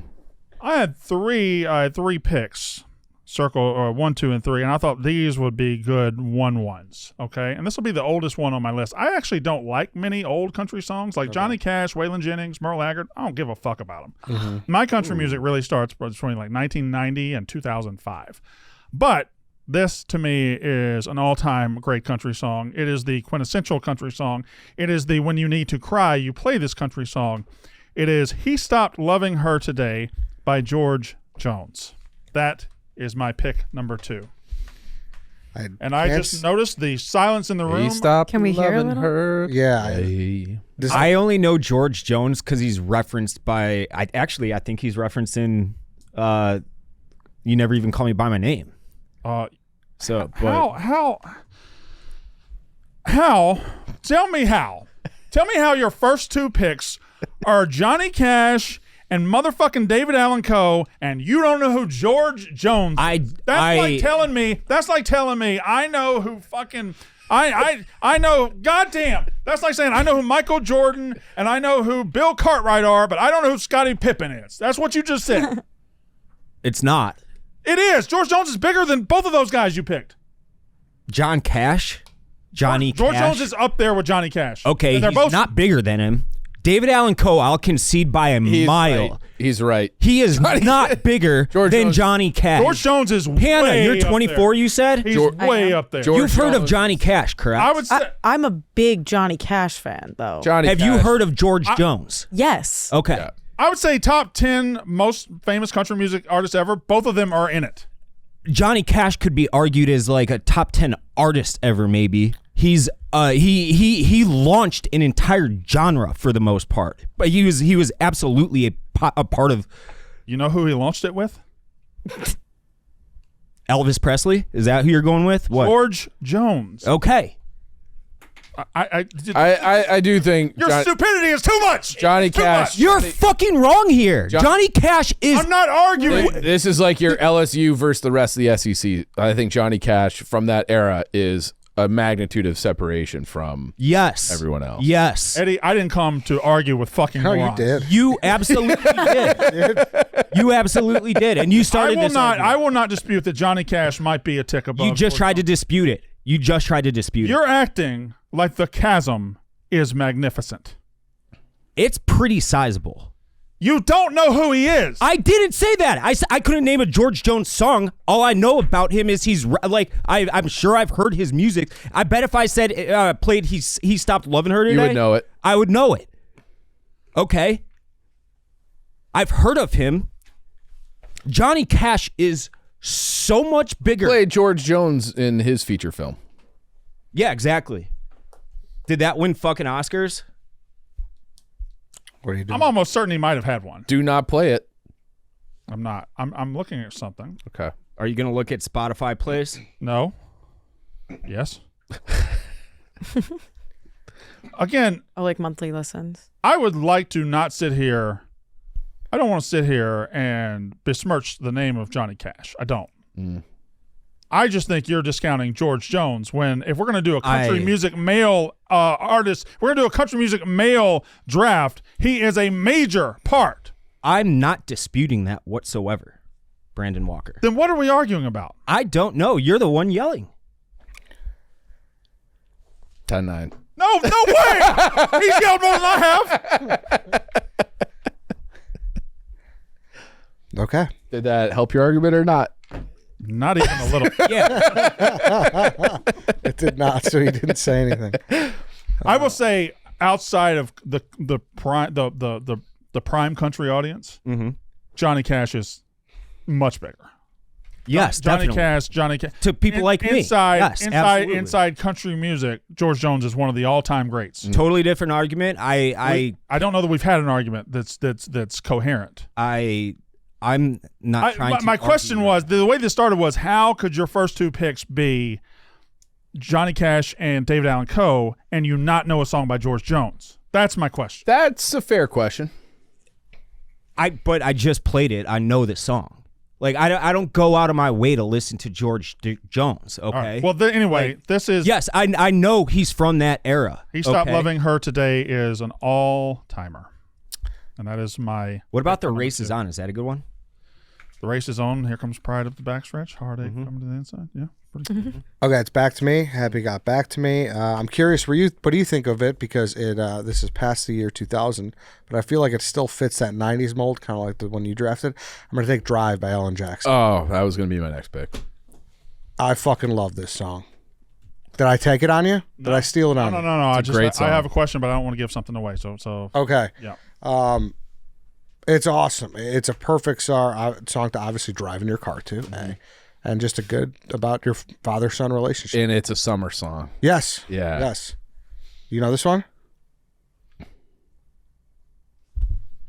I had three picks, circle 1, 2, and 3, and I thought these would be good 1-1s. Okay, and this will be the oldest one on my list. I actually don't like many old country songs like Johnny Cash, Waylon Jennings, Merle Haggard. I don't give a fuck about them. My country music really starts between like 1990 and 2005, but this to me is an all-time great country song. It is the quintessential country song. It is the when you need to cry, you play this country song. It is He Stopped Loving Her Today by George Jones. That is my pick number 2. And I just noticed the silence in the room. He stopped Can we hear a loving little? her. Yeah. I only know George Jones because he's referenced by. I think he's referenced in. You Never Even Call Me by My Name. So how? Tell me how. Tell me how your first two picks are Johnny Cash and motherfucking David Allan Coe, and you don't know who George Jones is. That's like telling me I know who fucking I know, goddamn. That's like saying I know who Michael Jordan and I know who Bill Cartwright are, but I don't know who Scottie Pippen is. That's what you just said. It's not. It is. George Jones is bigger than both of those guys you picked. John Cash? Johnny George Cash? Jones is up there with Johnny Cash. Okay, and they're he's both not bigger than him. David Allan Coe, I'll concede by a mile. Right. He's right. He is not bigger than Jones. Johnny Cash. George Jones is Hannah, way you're up 24, there. you said? He's way up there. You've heard of Johnny Cash, correct? I would say I'm a big Johnny Cash fan, though. Have you heard of George Jones? Yes. Okay. Yeah. I would say top 10 most famous country music artists ever. Both of them are in it. Johnny Cash could be argued as like a top 10 artist ever, maybe. He's he launched an entire genre for the most part, but he was absolutely a part of. You know who he launched it with? Elvis Presley. Is that who you're going with? What? George Jones. Okay. I do think Your stupidity is too much. Johnny Too Cash. much. You're fucking wrong here. Johnny Cash is. I'm not arguing. This is like your LSU versus the rest of the SEC. I think Johnny Cash from that era is a magnitude of separation from everyone else. Yes. Eddie, I didn't come to argue with fucking No, you morons. did. You absolutely did. You absolutely did, and you started this. I will not dispute that Johnny Cash might be a tick above. You just George tried to Jones. dispute it. You just tried to dispute it. You're acting like the chasm is magnificent. It's pretty sizable. You don't know who he is. I didn't say that. I couldn't name a George Jones song. All I know about him is he's like I'm sure I've heard his music. I bet if I said played he stopped loving her today, You would know it. I would know it. Okay. I've heard of him. Johnny Cash is so much bigger. Played George Jones in his feature film. Yeah, exactly. Did that win fucking Oscars? What are you doing? I'm almost certain he might have had one. Do not play it. I'm not. I'm looking at something. Okay. Are you gonna look at Spotify plays? No. Yes. Again, I like monthly listens. I would like to not sit here. I don't want to sit here and besmirch the name of Johnny Cash. I don't. I just think you're discounting George Jones when if we're going to do a country music male artist, we're going to do a country music male draft, he is a major part. I'm not disputing that whatsoever, Brandon Walker. Then what are we arguing about? I don't know. You're the one yelling. 10-9. No way! He's yelled more than I have. Okay. Did that help your argument or not? Not even a little. Yeah. It did not, so he didn't say anything. I will say, outside of the prime country audience, Johnny Cash is much bigger. Yes, Johnny definitely. Cash. To people like me. Yes, absolutely. Inside country music, George Jones is one of the all-time greats. Totally different argument. I don't know that we've had an argument that's coherent. I'm not trying to. My question was, the way this started was, how could your first two picks be Johnny Cash and David Allan Coe, and you not know a song by George Jones? That's my question. That's a fair question. But I just played it. I know the song. Like I don't go out of my way to listen to George Jones. Okay. All right. Well, anyway, this is yes. I know he's from that era. He Stopped okay? Loving Her Today is an all-timer, and that is my. What about The Race Is On? Is that a good one? The Race Is On. Here Comes Pride up the backstretch. Heartache coming to the inside. Yeah. Pretty good. Okay, it's back to me. Happy got back to me. I'm curious, what do you think of it? Because this is past the year 2000, but I feel like it still fits that 90s mold, kind of like the one you drafted. I'm going to take Drive by Ellen Jackson. Oh, that was going to be my next pick. I fucking love this song. Did I take it on you? Did I steal it on you? No. It's a great song. I have a question, but I don't want to give something away. So. Okay. Yeah. It's awesome. It's a perfect song to obviously drive in your car to. and just about your father-son relationship. And it's a summer song. Yes. Yeah. Yes. You know this one?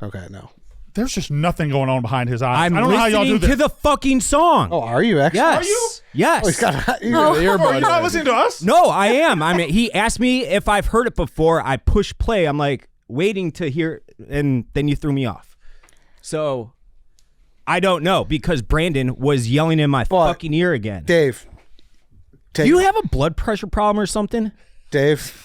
Okay, no. There's just nothing going on behind his eyes. I'm I don't know how y'all do listening this. to the fucking song. Oh, are you actually? yes. Are you? Yes. Oh, he's got The earbud You're not in. listening to us? No, I am. I mean, he asked me if I've heard it before. I push play. I'm like waiting to hear, and then you threw me off. So I don't know because Brandon was yelling in my fucking ear again. Dave. Do you have a blood pressure problem or something? Dave.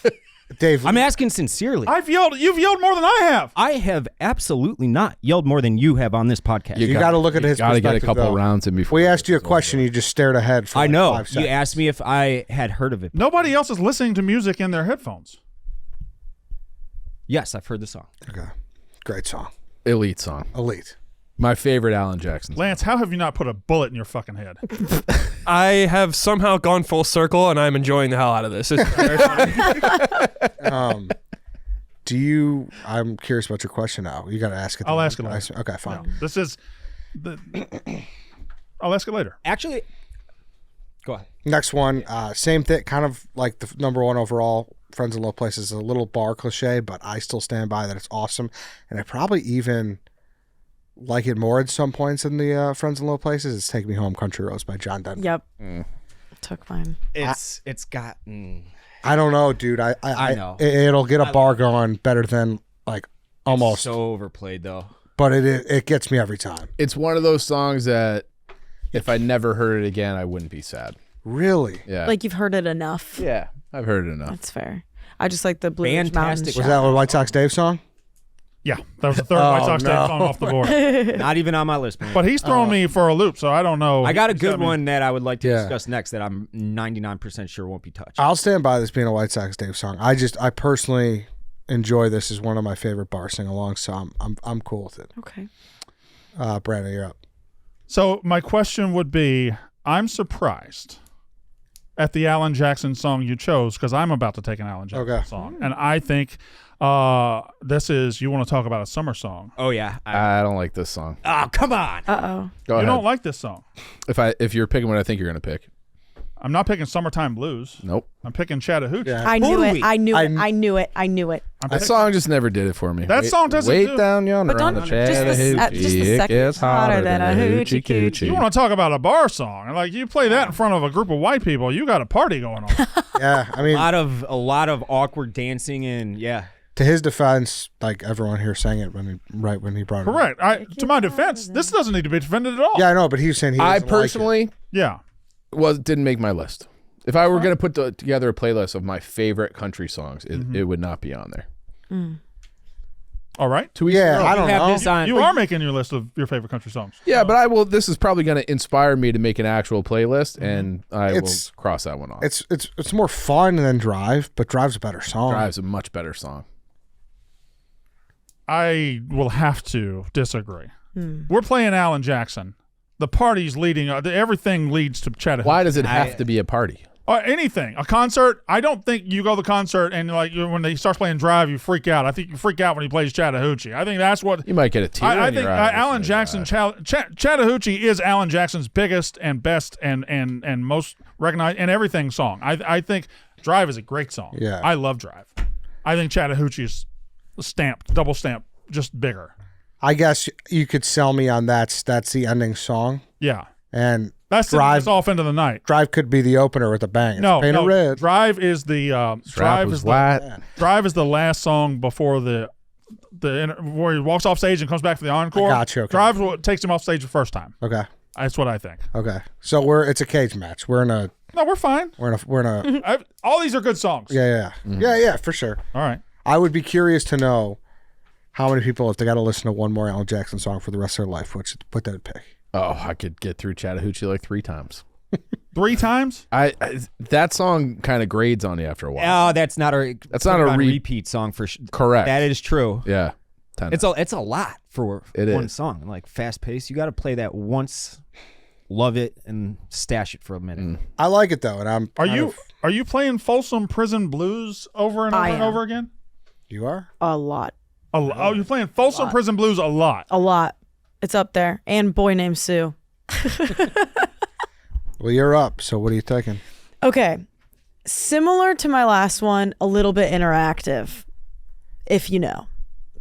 I'm asking sincerely. You've yelled more than I have. I have absolutely not yelled more than you have on this podcast. You got to look at his Got to get a perspective, couple though. rounds in before. We asked you a question. You just stared ahead for I like know. 5 seconds. You asked me if I had heard of it. Nobody else is listening to music in their headphones. Yes, I've heard the song. Okay. Great song. Elite song. Elite. My favorite Alan Jackson song. Lance, how have you not put a bullet in your fucking head? I have somehow gone full circle, and I'm enjoying the hell out of this. It's very funny. I'm curious about your question now. You got to ask it. I'll ask it later. Okay, fine. No, this is I'll ask it later. Actually, go ahead. Next one, same thing, kind of like the number one overall, Friends in Low Places, is a little bar cliche, but I still stand by that it's awesome. And I probably even like it more at some points in the Friends in Low Places. It's Take Me Home, Country Roads by John Denver. Yep. Took mine. It's got. I don't know, dude. I know. It'll get a bar going better than like almost, So overplayed though. but it gets me every time. It's one of those songs that if I never heard it again, I wouldn't be sad. Really? Yeah. Like you've heard it enough. Yeah. I've heard it enough. That's fair. I just like the Blue Ridge Mountains. Fantastic. Was that a White Sox Dave song? Yeah, that was the third White Sox Dave song off the board. Not even on my list, man. But he's throwing me for a loop, so I don't know. I got a He's good me- one that I would like to Yeah. discuss next that I'm 99% sure won't be touched. I'll stand by this being a White Sox Dave song. I personally enjoy this as one of my favorite bar sing-alongs, so I'm cool with it. Okay. Brandon, you're up. So my question would be, I'm surprised at the Alan Jackson song you chose because I'm about to take an Alan Jackson song, and I think this is you want to talk about a summer song. Oh yeah. I don't like this song. Oh come on. Uh-oh. Go You ahead. don't like this song. If you're picking what I think you're going to pick. I'm not picking Summertime Blues. Nope. I'm picking Chattahoochee. Yeah. I knew it. Totally. I knew it. I knew it. I knew it. I'm That picking- song just never did it for me. That song doesn't Wait do- down yonder But on the don't- just the Chattahoochee. It second gets hotter than a hoochie coochie. coochie. You want to talk about a bar song? Like you play that in front of a group of white people, you got a party going on. Yeah, I mean, A lot of awkward dancing and yeah. to his defense, like everyone here sang it when he brought it up. Correct. To my defense, this doesn't need to be defended at all. Yeah, I know, but he was saying he I doesn't like it. personally Yeah. didn't make my list. If I were going to put together a playlist of my favorite country songs, it would not be on there. All right. Yeah, I don't have know. this on. You are making your list of your favorite country songs. Yeah, but I will. This is probably going to inspire me to make an actual playlist, and I It's- will cross that one off. It's more fun than Drive, but Drive's a better song. Drive's a much better song. I will have to disagree. We're playing Alan Jackson. The party's leading. Everything leads to Chattahoochee. Why does it have to be a party? Or anything. A concert. I don't think you go to the concert and like when he starts playing Drive, you freak out. I think you freak out when he plays Chattahoochee. I think that's what. You might get a tear. I in think your eye Alan listening to Jackson, that. Chattahoochee is Alan Jackson's biggest and best and most recognized and everything song. I think Drive is a great song. Yeah. I love Drive. I think Chattahoochee is stamped, double stamped, just bigger. I guess you could sell me on that's the ending song, Yeah. and That's Drive. us off into the night. Drive could be the opener with a bang. It's No, Paint no. It Red. Drive is the Strap was white. Drive is the last song before the where he walks off stage and comes back for the encore. I got you, okay. Drive is what takes him off stage the first time. Okay, That's what I think. okay. So it's a cage match. We're in a No, we're fine. All these are good songs. yeah, for sure. All right. I would be curious to know how many people, if they got to listen to one more Alan Jackson song for the rest of their life, what they'd pick. Oh, I could get through Chattahoochee like 3 times. 3 times? I that song kind of grades on you after a while. Oh, that's not a repeat song for sure. Correct. That is true. Yeah. 10 It's a lot for It one is. song. Like fast paced. You got to play that once, love it, and stash it for a minute. I like it though, and I'm. Are you playing Folsom Prison Blues over and over I and am. over again? You are. A lot. Oh, you're playing Folsom Prison Blues a lot. A lot. It's up there. And Boy Named Sue. Well, you're up. So what are you taking? Okay. Similar to my last one, a little bit interactive, if you know.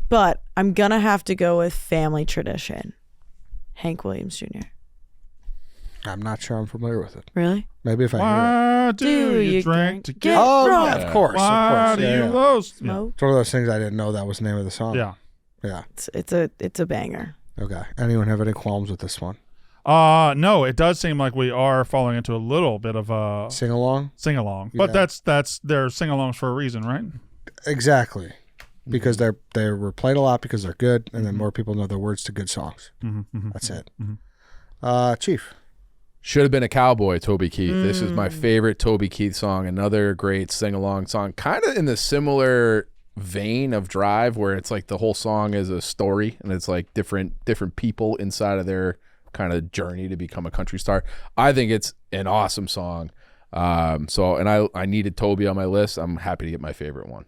But I'm going to have to go with Family Tradition. Hank Williams Jr. I'm not sure I'm familiar with it. Really? Maybe if I hear Why do you drink to get it. Oh, drunk? yeah, of course. Why Of do course. you Yeah. lose? Yeah. Smoke? It's one of those things I didn't know that was the name of the song. Yeah. Yeah. It's a banger. Okay. Anyone have any qualms with this one? No, it does seem like we are falling into a little bit of a Sing along? sing-along. But Yeah. that's they're sing-alongs for a reason, right? Exactly. Because they were played a lot because they're good, and then more people know the words to good songs. That's it. Chief. Should have been a cowboy, Toby Keith. This is my favorite Toby Keith song. Another great sing-along song, kind of in the similar vein of Drive, where it's like the whole song is a story, and it's like different people inside of their kind of journey to become a country star. I think it's an awesome song. I needed Toby on my list. I'm happy to get my favorite one.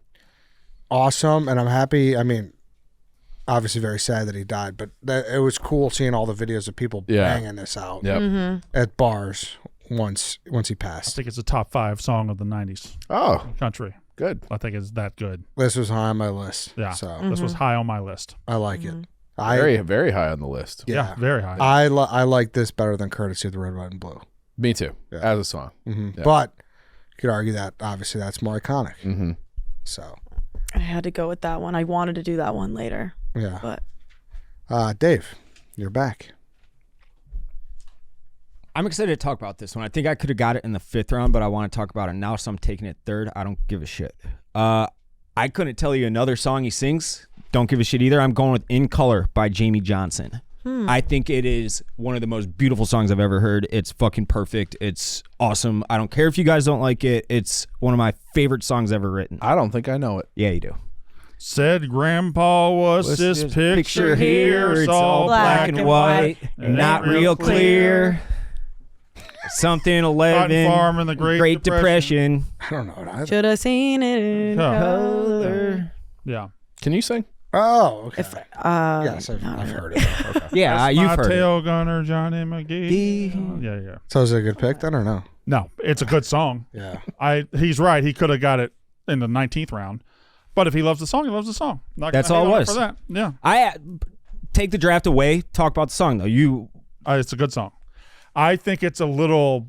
Awesome, and I'm happy. I mean, obviously very sad that he died, but it was cool seeing all the videos of people banging this out at bars once he I passed. think it's a top 5 song of the 90s Oh, country. good. I think it's that good. This was high on my list. Yeah. So This was high on my list. I like it. Very, very high on the list. Yeah, very high. I like this better than Courtesy of the Red, White, and Blue. Me too, Yeah. as a song. Yeah. But you could argue that obviously that's more iconic. Mm-hmm. So I had to go with that one. I wanted to do that one later, yeah. but Dave, you're back. I'm excited to talk about this one. I think I could have got it in the 5th round, but I want to talk about it now, so I'm taking it 3rd. I don't give a shit. I couldn't tell you another song he sings. Don't give a shit either. I'm going with In Color by Jamie Johnson. I think it is one of the most beautiful songs I've ever heard. It's fucking perfect. It's awesome. I don't care if you guys don't like it. It's one of my favorite songs ever written. I don't think I know it. Yeah, you do. Said Grandpa, what's this picture here? It's all black and white, not real clear. Something 11. Cotton Farm in the Great Depression. I don't know it either. should have seen it in Yeah. color. Yeah. Can you sing? Oh, okay. Yes, Yes, I've heard it. Okay. Yeah, That's you've my heard it. tail gunner, Johnny McGee. Yeah. So is it a good pick then or no? No, it's a good song. Yeah. He's right. He could have got it in the 19th round. But if he loves the song, he loves the song. Not That's gonna all hate it on was. For that. Yeah. I take the draft away. Talk about the song though. It's a good song. I think it's a little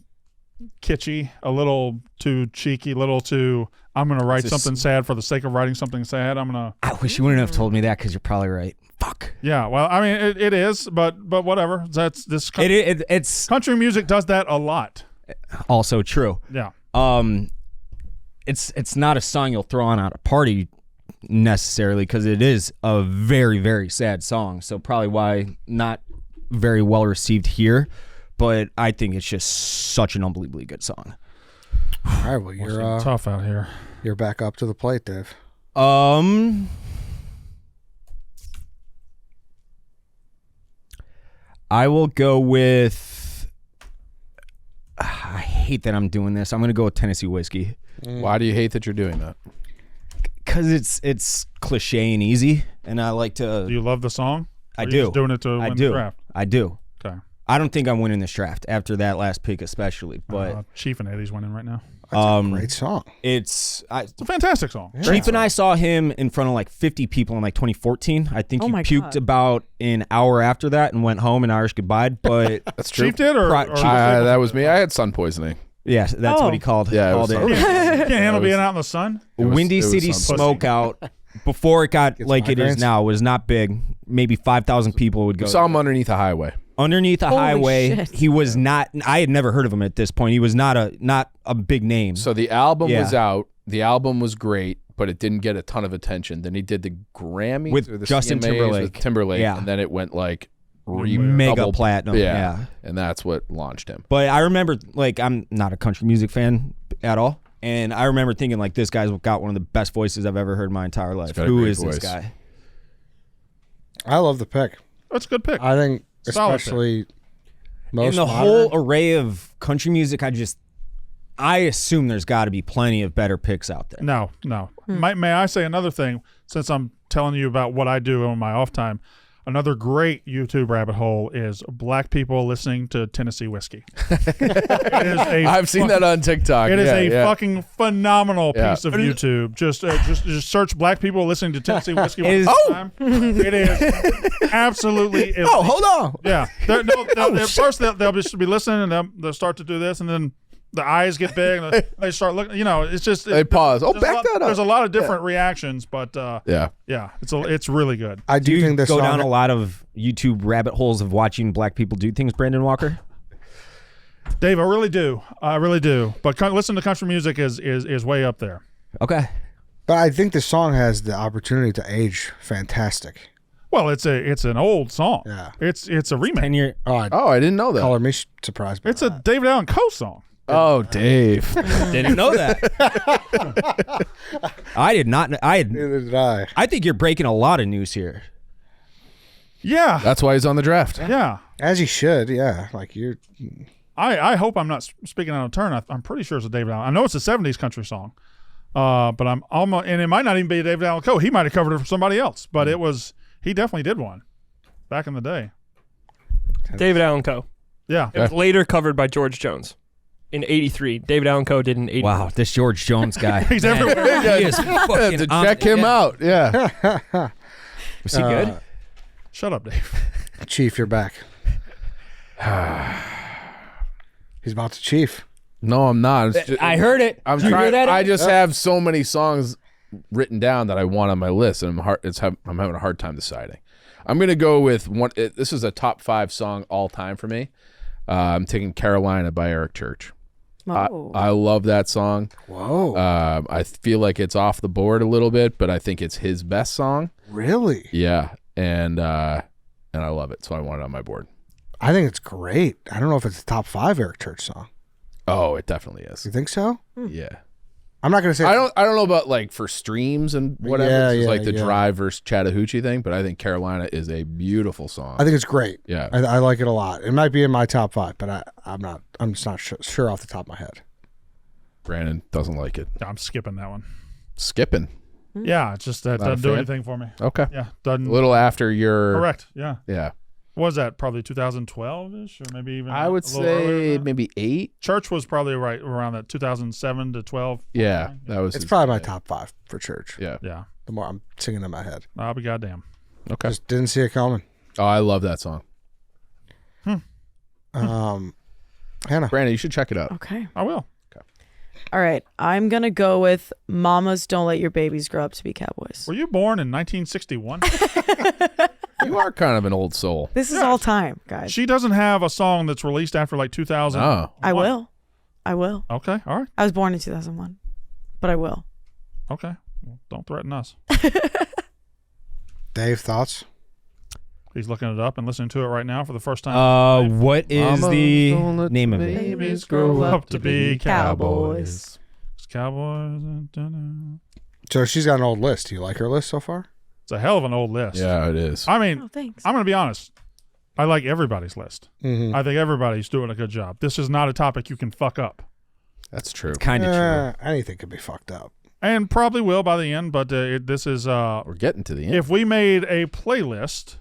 kitschy, a little too cheeky, a little too, I'm going to write something sad for the sake of writing something sad. I wish you wouldn't have told me that because you're probably right. Fuck. Yeah, well, I mean, it is, but whatever. That's this. It's Country music does that a lot. also true. Yeah. It's not a song you'll throw on at a party necessarily because it is a very, very sad song. So probably why not very well received here. But I think it's just such an unbelievably good song. All right, well you're Tough out here. you're back up to the plate, Dave. I will go with. I hate that I'm doing this. I'm going to go with Tennessee Whiskey Why do you hate that you're doing that? because it's cliche and easy, and I like to. Do you love the song? I Or you do. just doing it to I win do. the draft. I do. Okay. I don't think I'm winning this draft after that last pick, especially. But Chief and Eddie's winning right now. That's a great song. It's a fantastic song. Chief and I saw him in front of like 50 people in like 2014. I think Oh he my puked God. about an hour after that and went home and Irish goodbye. But That's true. Chief did, or Chief- That was me. I had sun poisoning. yeah, that's what he called. Yeah, it all was day. sun- you can't handle was- being out in the sun. Windy it was City some smoke out before it got Gets like it is migraines? now was not big. Maybe 5,000 people would go. We saw him underneath a highway. Underneath a Holy highway. shit. He was not. I had never heard of him at this point. He was not a big name. So the album Yeah. was out. The album was great, but it didn't get a ton of attention. Then he did the Grammys With or the Justin CMAs Timberlake. with Timberlake, Yeah. and then it went like Mega double- platinum. Yeah. and that's what launched him. But I remember, like, I'm not a country music fan at all. And I remember thinking, like, this guy's got one of the best voices I've ever heard in my entire life. got a Who great is this voice. guy? I love the pick. That's a good pick. I think Solid pick. especially most In the modern, whole array of country music, I assume there's got to be plenty of better picks out there. No. May I say another thing? Since I'm telling you about what I do on my off time, Another great YouTube rabbit hole is black people listening to Tennessee whiskey. I've seen that on TikTok. It is Yeah. fucking phenomenal Yeah. piece of YouTube. Just search black people listening to Tennessee whiskey. Is- Time. It is absolutely. Oh, hold on. Yeah. At first they'll just be listening and they'll start to do this, and then the eyes get big and they start looking. It's just They pause. Oh, there's a back lot- that up. There's a lot of different reactions, but Yeah. it's really good. I do Do you think this go song. down a lot of YouTube rabbit holes of watching black people do things, Brandon Walker? Dave, I really do. But listen to country music is way up there. Okay. But I think this song has the opportunity to age fantastic. Well, it's an old song. Yeah. It's a remake. 10-year. Oh, I didn't know that. Color me surprised. It's a David Allen Coe song. Oh, Dave. Didn't know that. I did not. Neither did I. I think you're breaking a lot of news here. Yeah. That's why he's on the draft. Yeah. As you should, yeah. Like you're. I hope I'm not speaking out of turn. I'm pretty sure it's a David Allen. I know it's a 70s country song. But I'm almost, and it might not even be David Allen Coe. He might have covered it for somebody else, but he definitely did one back in the day. David Allen Coe. Yeah. It was later covevered by George Jones in '83. David Allen Coe did in '80. Wow, this George Jones guy. He's everywhere. He is fucking To on- check him yeah. out. Yeah. Was he good? Shut up, Dave. Chief, you're back. He's about to chief. No, I'm not. It's just, I heard it. I'm Did you hear trying. that? I just have so many songs written down that I want on my list, and I'm having a hard time deciding. I'm gonna go with one. This is a top 5 song all time for me. I'm taking Carolina by Eric Church. Oh. I love that song. Whoa. I feel like it's off the board a little bit, but I think it's his best song. Really? Yeah, and I love it, so I want it on my board. I think it's great. I don't know if it's a top 5 Eric Church song. Oh, it definitely is. You think so? Yeah. I'm not gonna say. I don't know about like for streams and whatever. Yeah, This is yeah, like the yeah. Drive versus Chattahoochee thing, but I think Carolina is a beautiful song. I think it's great. Yeah. I like it a lot. It might be in my top 5, but I'm just not sure off the top of my head. Brandon doesn't like it. I'm skipping that one. Skipping. Yeah, it's just that Not a doesn't do fan? anything for me. Okay. Yeah, doesn't. A little after your Correct. Yeah. Yeah. What was that? Probably 2012ish, or maybe even. I would a little earlier say than that? maybe 8. Church was probably right around that 2007 to 12. Yeah, that was. It's his- probably my top 5 for Church. Yeah. Yeah. The more I'm singing in my head, I'll be goddamn. Okay. just didn't see it coming. Oh, I love that song. Hannah. Brandon, you should check it out. Okay. I will. All right. I'm going to go with Mamas Don't Let Your Babies Grow Up to Be Cowboys. Were you born in 1961? You are kind of an old soul. This is all time, guys. She doesn't have a song that's released after like 2000. Oh. I will. Okay. All right. I was born in 2001, but I will. Okay. Well, don't threaten us. Dave, thoughts? He's looking it up and listening to it right now for the first time. What is Mama, the don't let name the of it? babies grow up to be Cowboys. It's Cowboys. So she's got an old list. Do you like her list so far? It's a hell of an old list. Yeah, it is. I mean, Oh, thanks. I'm going to be honest. I like everybody's list. Mm-hmm. I think everybody's doing a good job. This is not a topic you can fuck up. That's true. Kind of true. Anything could be fucked up. And probably will by the end, but this is We're getting to the end. if we made a playlist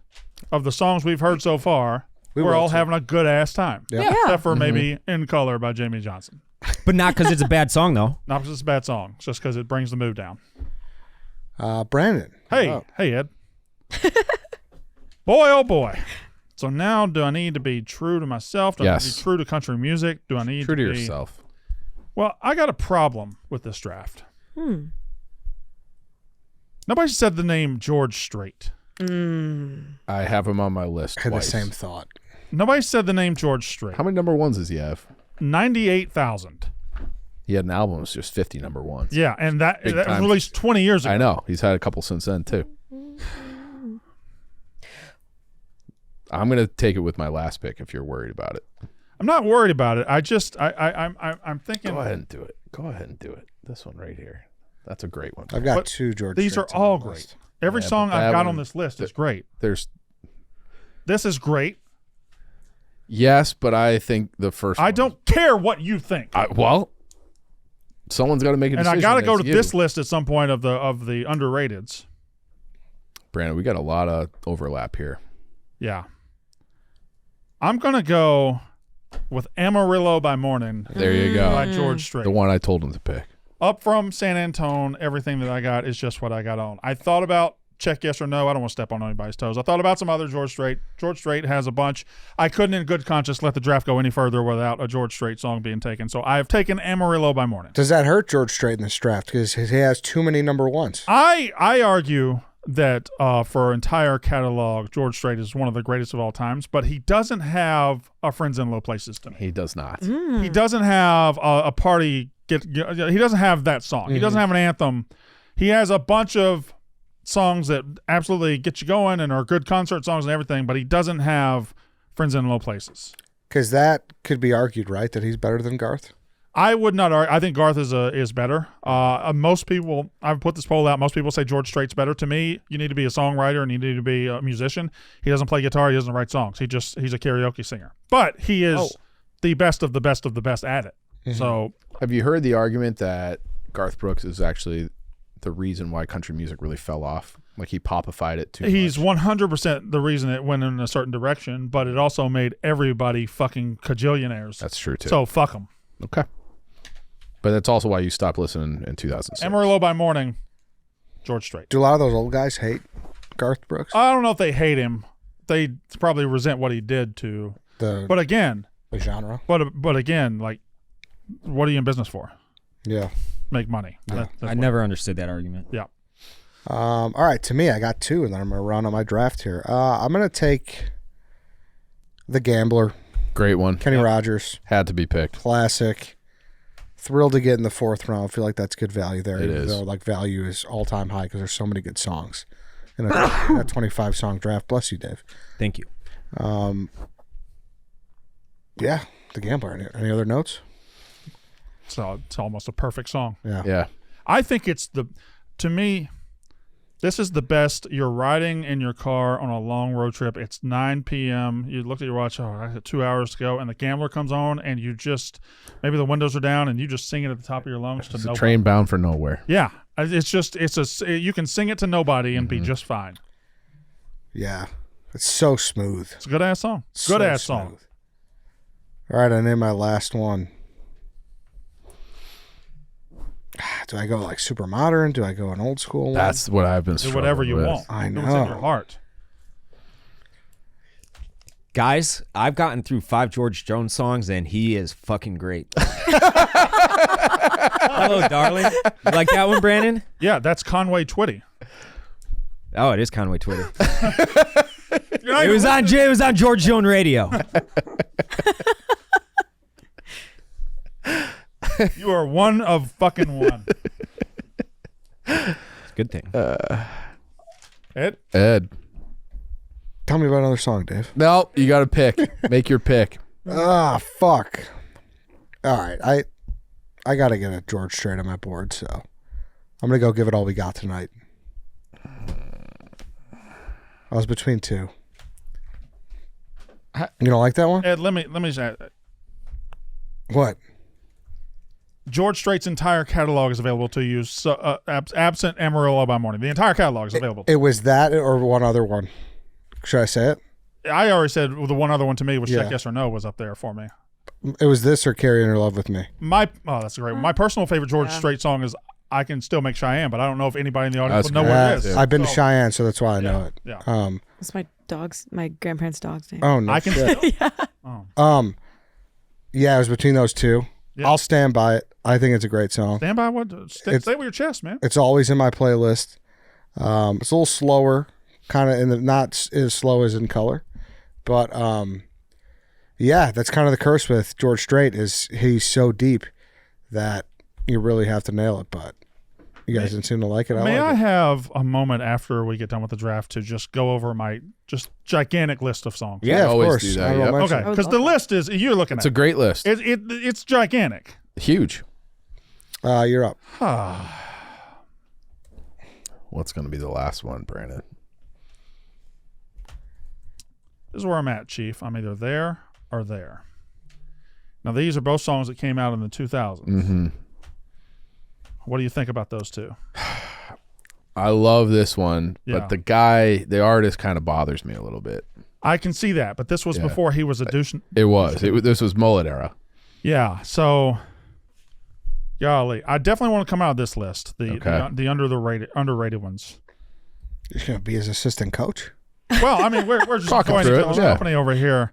of the songs we've heard so far, We we're will all too. having a good ass time. Yeah. Yeah. Except for maybe In Color by Jamie Johnson. But not because it's a bad song, though. Not because it's a bad song, it's just because it brings the mood down. Brandon. Hey, Oh. hey, Ed. Boy, oh boy. So now, do I need to be true to myself? Do I need to Yes. be true to country music? Do I need True to be... yourself. Well, I got a problem with this draft. Hmm. Nobody said the name George Strait. I have him on my list I had twice. the same thought. Nobody said the name George Strait. How many number ones does he have? 98,000. He had an album that was just 50 number ones. Yeah, and that Big was time. released 20 years ago. I know. He's had a couple since then, too. I'm going to take it with my last pick if you're worried about it. I'm not worried about it. I'm thinking Go ahead and do it. Go ahead and do it. This one right here. That's a great one. I've got But 2 George. these are Straits on all the great. list. Every Yeah, song but I've that got one- on this list is great. There's This is great. yes, but I think the first I one don't care what you think. well, someone's got to make a And decision. I got to go It's to you. this list at some point of the underrateds. Brandon, we got a lot of overlap here. Yeah. I'm going to go with Amarillo by Morning There you go. by George Strait. The one I told him to pick. Up from San Antone, everything that I got is just what I got on. I thought about check yes or no. I don't want to step on anybody's toes. I thought about some other George Strait. George Strait has a bunch. I couldn't in good conscience let the draft go any further without a George Strait song being taken. So I have taken Amarillo by Morning. Does that hurt George Strait in this draft because he has too many number ones? I argue that for entire catalog, George Strait is one of the greatest of all times, but he doesn't have a Friends in Low Places to me. He does not. He doesn't have a party. He doesn't have that song. He doesn't have an anthem. He has a bunch of songs that absolutely get you going and are good concert songs and everything, but he doesn't have Friends in Low Places. Because that could be argued, right? That he's better than Garth? I would not argue. I think Garth is better. Most people, I've put this poll out, most people say George Strait's better. To me, you need to be a songwriter and you need to be a musician. He doesn't play guitar. He doesn't write songs. He's a karaoke singer. But he is the best of the best of the best at it. Mm-hmm. So, Have you heard the argument that Garth Brooks is actually the reason why country music really fell off? Like he popified it too he's much. 100% the reason it went in a certain direction, but it also made everybody fucking cajillionaires. That's true too. So fuck them. Okay. But that's also why you stopped listening in 2006. Amarillo by Morning, George Strait. Do a lot of those old guys hate Garth Brooks? I don't know if they hate him. They probably resent what he did to. But again, the genre. But again, like, what are you in business for? Yeah. Make money. Yeah. I never understood that argument. Yeah. All right. To me, I got two, and then I'm going to run on my draft here. I'm going to take The Gambler. Great one. Kenny Rogers. Had to be picked. Classic. Thrilled to get in the fourth round. I feel like that's good value there. It even is. though, like, value is all-time high because there's so many good songs in a 25-song draft. Bless you, Dave. Thank you. Yeah, The Gambler. Any other notes? So it's almost a perfect song. Yeah. I think to me, this is the best. You're riding in your car on a long road trip. It's 9 p.m. You look at your watch. Oh, I got 2 hours to go. And The Gambler comes on and you just, maybe the windows are down and you just sing it at the top of your lungs to It's a nobody. train bound for nowhere. Yeah. You can sing it to nobody and be just fine. Yeah. It's so smooth. It's a good ass song. So Good ass song. smooth. All right, I named my last one. Do I go like super modern? Do I go an old school one? That's what I've been Do struggling whatever you with. want. I Do what's in your know. heart. Guys, I've gotten through 5 George Jones songs, and he is fucking great. Hello, darling. You like that one, Brandon? Yeah, that's Conway Twitty. Oh, it is Conway Twitter. You're not It was on George Jones radio. You are one of fucking one. It's a good thing. Ed? Tell me about another song, Dave. No, you got to pick. Make your pick. Ah, fuck. All right, I got to get a George Strait on my board, so I'm going to go give it all we got tonight. I was between two. You don't like that one? Ed, let me say, What? George Strait's entire catalog is available to you. So, absent Amarillo by Morning, the entire catalog is available. It was that or one other one. Should I say it? I already said the one other one to me was Yeah. Check Yes or No was up there for me. It was this or Carrie in Her Love with Me. That's great. My personal favorite George Strait song is I Can Still Make Cheyenne, but I don't know if anybody in the audience That's would know what it great. is. I've been to So, Cheyenne, so that's why I know it. Yeah. It's my grandparents' dog's name. Oh no. I Can shit. Still. Yeah, it was between those two. Yeah. I'll stand by it. I think it's a great song. Stand by what? Say it with your chest, man. It's always in my playlist. It's a little slower, kind of not as slow as In Color, but yeah, that's kind of the curse with George Strait is he's so deep that you really have to nail it. But you guys didn't seem to like it. May I like it. have a moment after we get done with the draft to just go over my just gigantic list of songs? Yeah, of always course. do that, I don't yep. mention Okay, it. would because love the that. list is you're looking It's a at. great list. It's gigantic. Huge. You're up. What's going to be the last one, Brandon? This is where I'm at, Chief. I'm either there or there. Now, these are both songs that came out in the 2000s. Mm-hmm. What do you think about those two? I love this one, Yeah. but the artist kind of bothers me a little bit. I can see that, but this was before he was a douche. It was. This was mullet era. Yeah, so golly, I definitely want to come out of this list. The underrated ones. You're gonna be his assistant coach. Well, I mean, we're just Talking going through to it, the yeah. company over here.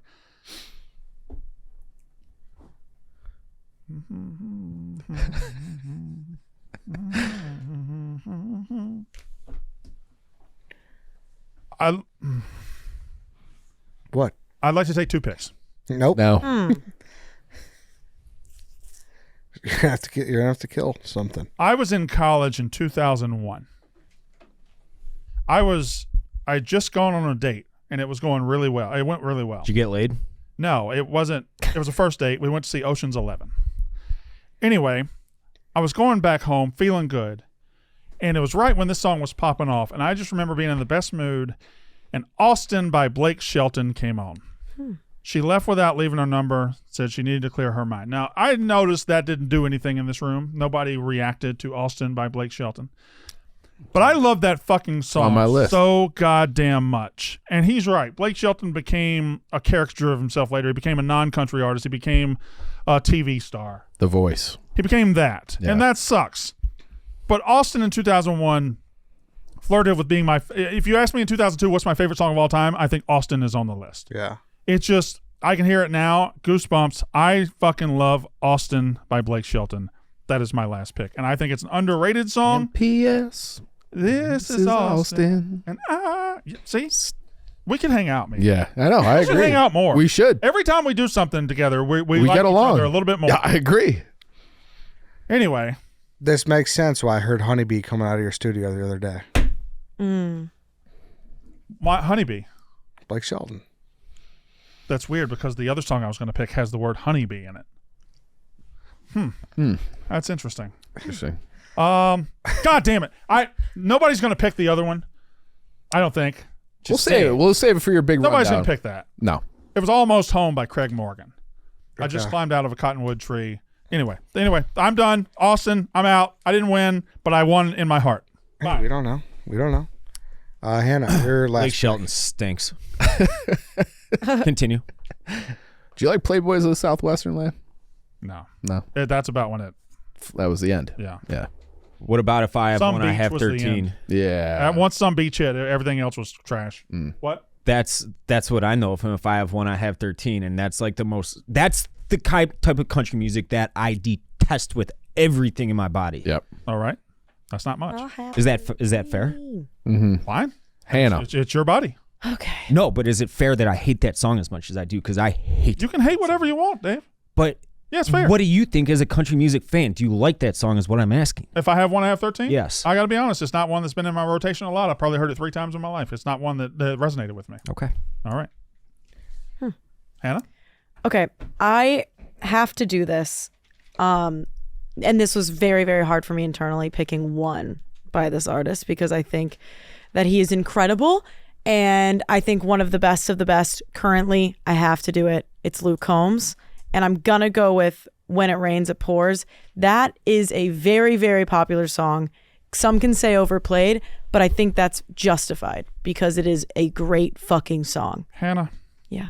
What? I'd like to take 2 picks. Nope. No. You're gonna have to kill something. I was in college in 2001. I had just gone on a date, and it was going really well. It went really well. Did you get laid? No, it wasn't. It was a first date. We went to see Ocean's 11. Anyway, I was going back home feeling good, and it was right when this song was popping off, and I just remember being in the best mood, and Austin by Blake Shelton came on. She left without leaving her number, said she needed to clear her mind. Now, I noticed that didn't do anything in this room. Nobody reacted to Austin by Blake Shelton. But I love that fucking song On my list. so goddamn much. And he's right. Blake Shelton became a caricature of himself later. He became a non-country artist. He became a TV star. The Voice. He became that. Yeah. And that sucks. But Austin in 2001 flirted with being my... If you ask me in 2002 what's my favorite song of all time, I think Austin is on the list. Yeah. It's just... I can hear it now. Goosebumps. I fucking love Austin by Blake Shelton. That is my last pick. And I think it's an underrated song. P.S. This is Austin. And see? We can hang out, man. Yeah, I know. I We should agree. hang out more. We should. Every time we do something together, we like get each along other a little bit more. Yeah, I agree. Anyway, This makes sense why I heard Honeybee coming out of your studio the other day. my Honeybee. Blake Shelton. That's weird because the other song I was going to pick has the word honeybee in it. That's interesting. Interesting. God damn it. Nobody's going to pick the other one. I don't think. We'll save it. We'll save it for your big Nobody's rundown. going to pick that. No. It was Almost Home by Craig Morgan. I just Okay. climbed out of a cottonwood tree. Anyway, I'm done. Austin, I'm out. I didn't win, but I won in my heart. Hey, we don't know. Hannah, your last Blake Shelton stinks. Continue. Do you like Playboys of the Southwestern Land? No. No. That's about when it, That was the end. yeah. Yeah. What about if I have Some one? I Beach have was the 13. end. Yeah. Once some beach hit, everything else was trash. What? That's what I know of him. If I have one, I have 13, and that's like the most. That's the type of country music that I detest with everything in my body. Yep. All right. That's not much. Is that fair? Fine. Hannah. It's your body. Okay. No, but is it fair that I hate that song as much as I do? Because I hate. You can hate whatever you want, Dave. But Yeah, it's fair. what do you think as a country music fan? Do you like that song? Is what I'm asking. If I have one, I have 13? Yes. I got to be honest. It's not one that's been in my rotation a lot. I've probably heard it 3 times in my life. It's not one that resonated with me. Okay. All right. Hannah? Okay, I have to do this. And this was very, very hard for me internally picking one by this artist because I think that he is incredible. And I think one of the best currently. I have to do it. It's Luke Combs. And I'm going to go with When It Rains, It Pours. That is a very, very popular song. Some can say overplayed, but I think that's justified because it is a great fucking song. Hannah, Yeah.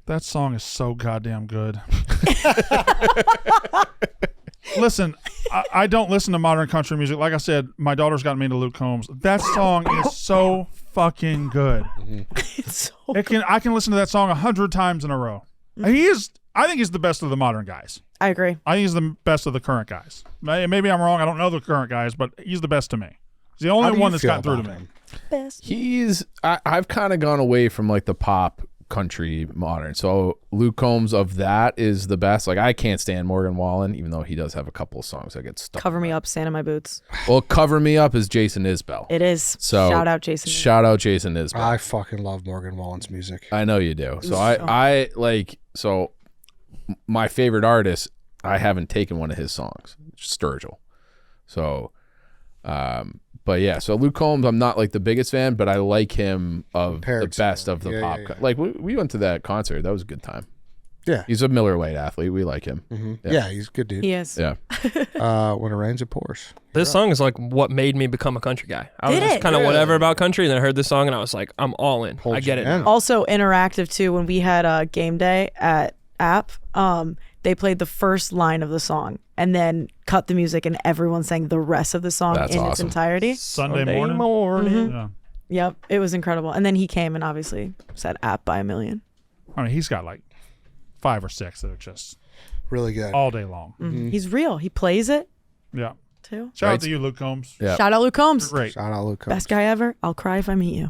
that song is so goddamn good. Listen, I don't listen to modern country music. Like I said, my daughter's got me into Luke Combs. That song is so fucking good. It's so I can listen to that song 100 times in a row. I think he's the best of the modern guys. I agree. I think he's the best of the current guys. Maybe I'm wrong. I don't know the current guys, but he's the best to me. He's the How only do you one that's feel gotten through to about me. him? Best. I've kind of gone away from like the pop country modern. So Luke Combs of that is the best. Like I can't stand Morgan Wallen, even though he does have a couple of songs that get stuck. Cover Me Up, Sand in My Boots. Well, Cover Me Up is Jason Isbell. It is. So Shout out Jason. Shout out Jason Isbell. I fucking love Morgan Wallen's music. I know you do. So I like so my favorite artist, I haven't taken one of his songs, Sturgill. So but yeah, so Luke Combs, I'm not like the biggest fan, but I like him of Compared the best to- of the yeah, pop. yeah, yeah. Like we went to that concert. That was a good time. Yeah. He's a Miller Lite athlete. We like him. Yeah, he's a good dude. He is. Yeah. When it rains, it pours. This song is like what made me become a country guy. I was Did just it? kind of whatever about country, and then I heard this song, and I was like, I'm all in. Hold I get you it. in. now. Also interactive too. When we had a game day at App, they played the first line of the song and then cut the music, and everyone sang the rest of the song That's in its awesome. entirety. Sunday morning. Yeah. Yep, it was incredible. And then he came and obviously said App by a million. I mean, he's got like 5 or 6 that are just Really good. all day long. He's real. He plays it Yeah. too. Shout Right. out to you, Luke Combs. Yeah. Shout out Luke Combs. Great. Shout out Luke Combs. Best guy ever. I'll cry if I meet you.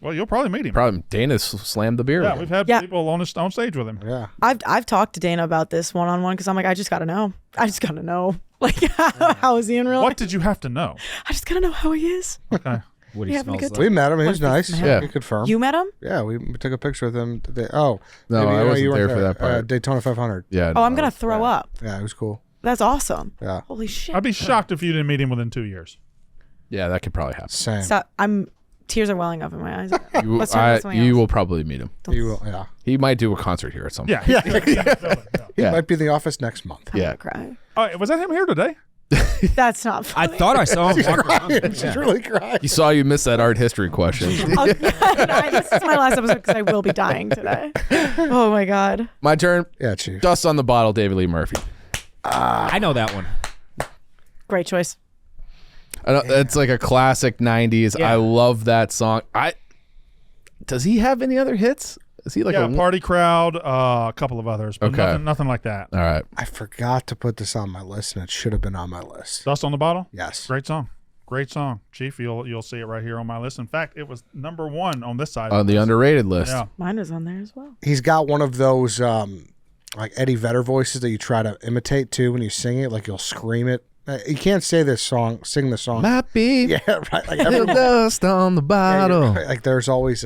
Well, you'll probably meet him. Probably Dana slammed the beer. Yeah, with we've him. had Yeah. people on stage with him. Yeah. I've talked to Dana about this one-on-one because I'm like, I just got to know. I just got to know. Like, how is he in real What life? did you have to know? I just got to know how he is. Okay. What You he having a smells good like. We met him. He What was does nice. this Yeah. We confirmed. You met him? Yeah, we took a picture with him today. Oh. No, maybe I you wasn't weren't there for that part. Daytona 500. Yeah. Oh, I'm going to throw up. Yeah, it was cool. That's awesome. Yeah. Holy shit. I'd be shocked if you didn't meet him within 2 years. Yeah, that could probably happen. Same. Stop. Tears are welling up in my eyes. You, Let's turn to something you else. will probably meet him. You will, yeah. He might do a concert here at some point. Yeah. Yeah. He Yeah. might be in the office next month. I'm Yeah. gonna cry. Oh, was that him here today? That's not I funny. thought I saw him walk around. She's really crying. He saw you miss that art history question. Oh, this is my last episode because I will be dying today. Oh my god. My turn. Yeah, Chief. Dust on the bottle, David Lee Murphy. I know that one. Great choice. It's like a classic 90s. Yeah. I love that song. Does he have any other hits? Is he like Yeah, a Party Crowd, a couple of others, but Okay. nothing like that. All right. I forgot to put this on my list, and it should have been on my list. Dust on the Bottle? Yes. Great song. Great song. Chief, you'll see it right here on my list. In fact, it was number 1 on this side. On the underrated list. Yeah. Mine was on there as well. He's got one of those like Eddie Vedder voices that you try to imitate too when you sing it. Like you'll scream it. You can't sing this song. Might be Yeah, right. Like, little dust on the yeah, bottle. right. Like there's always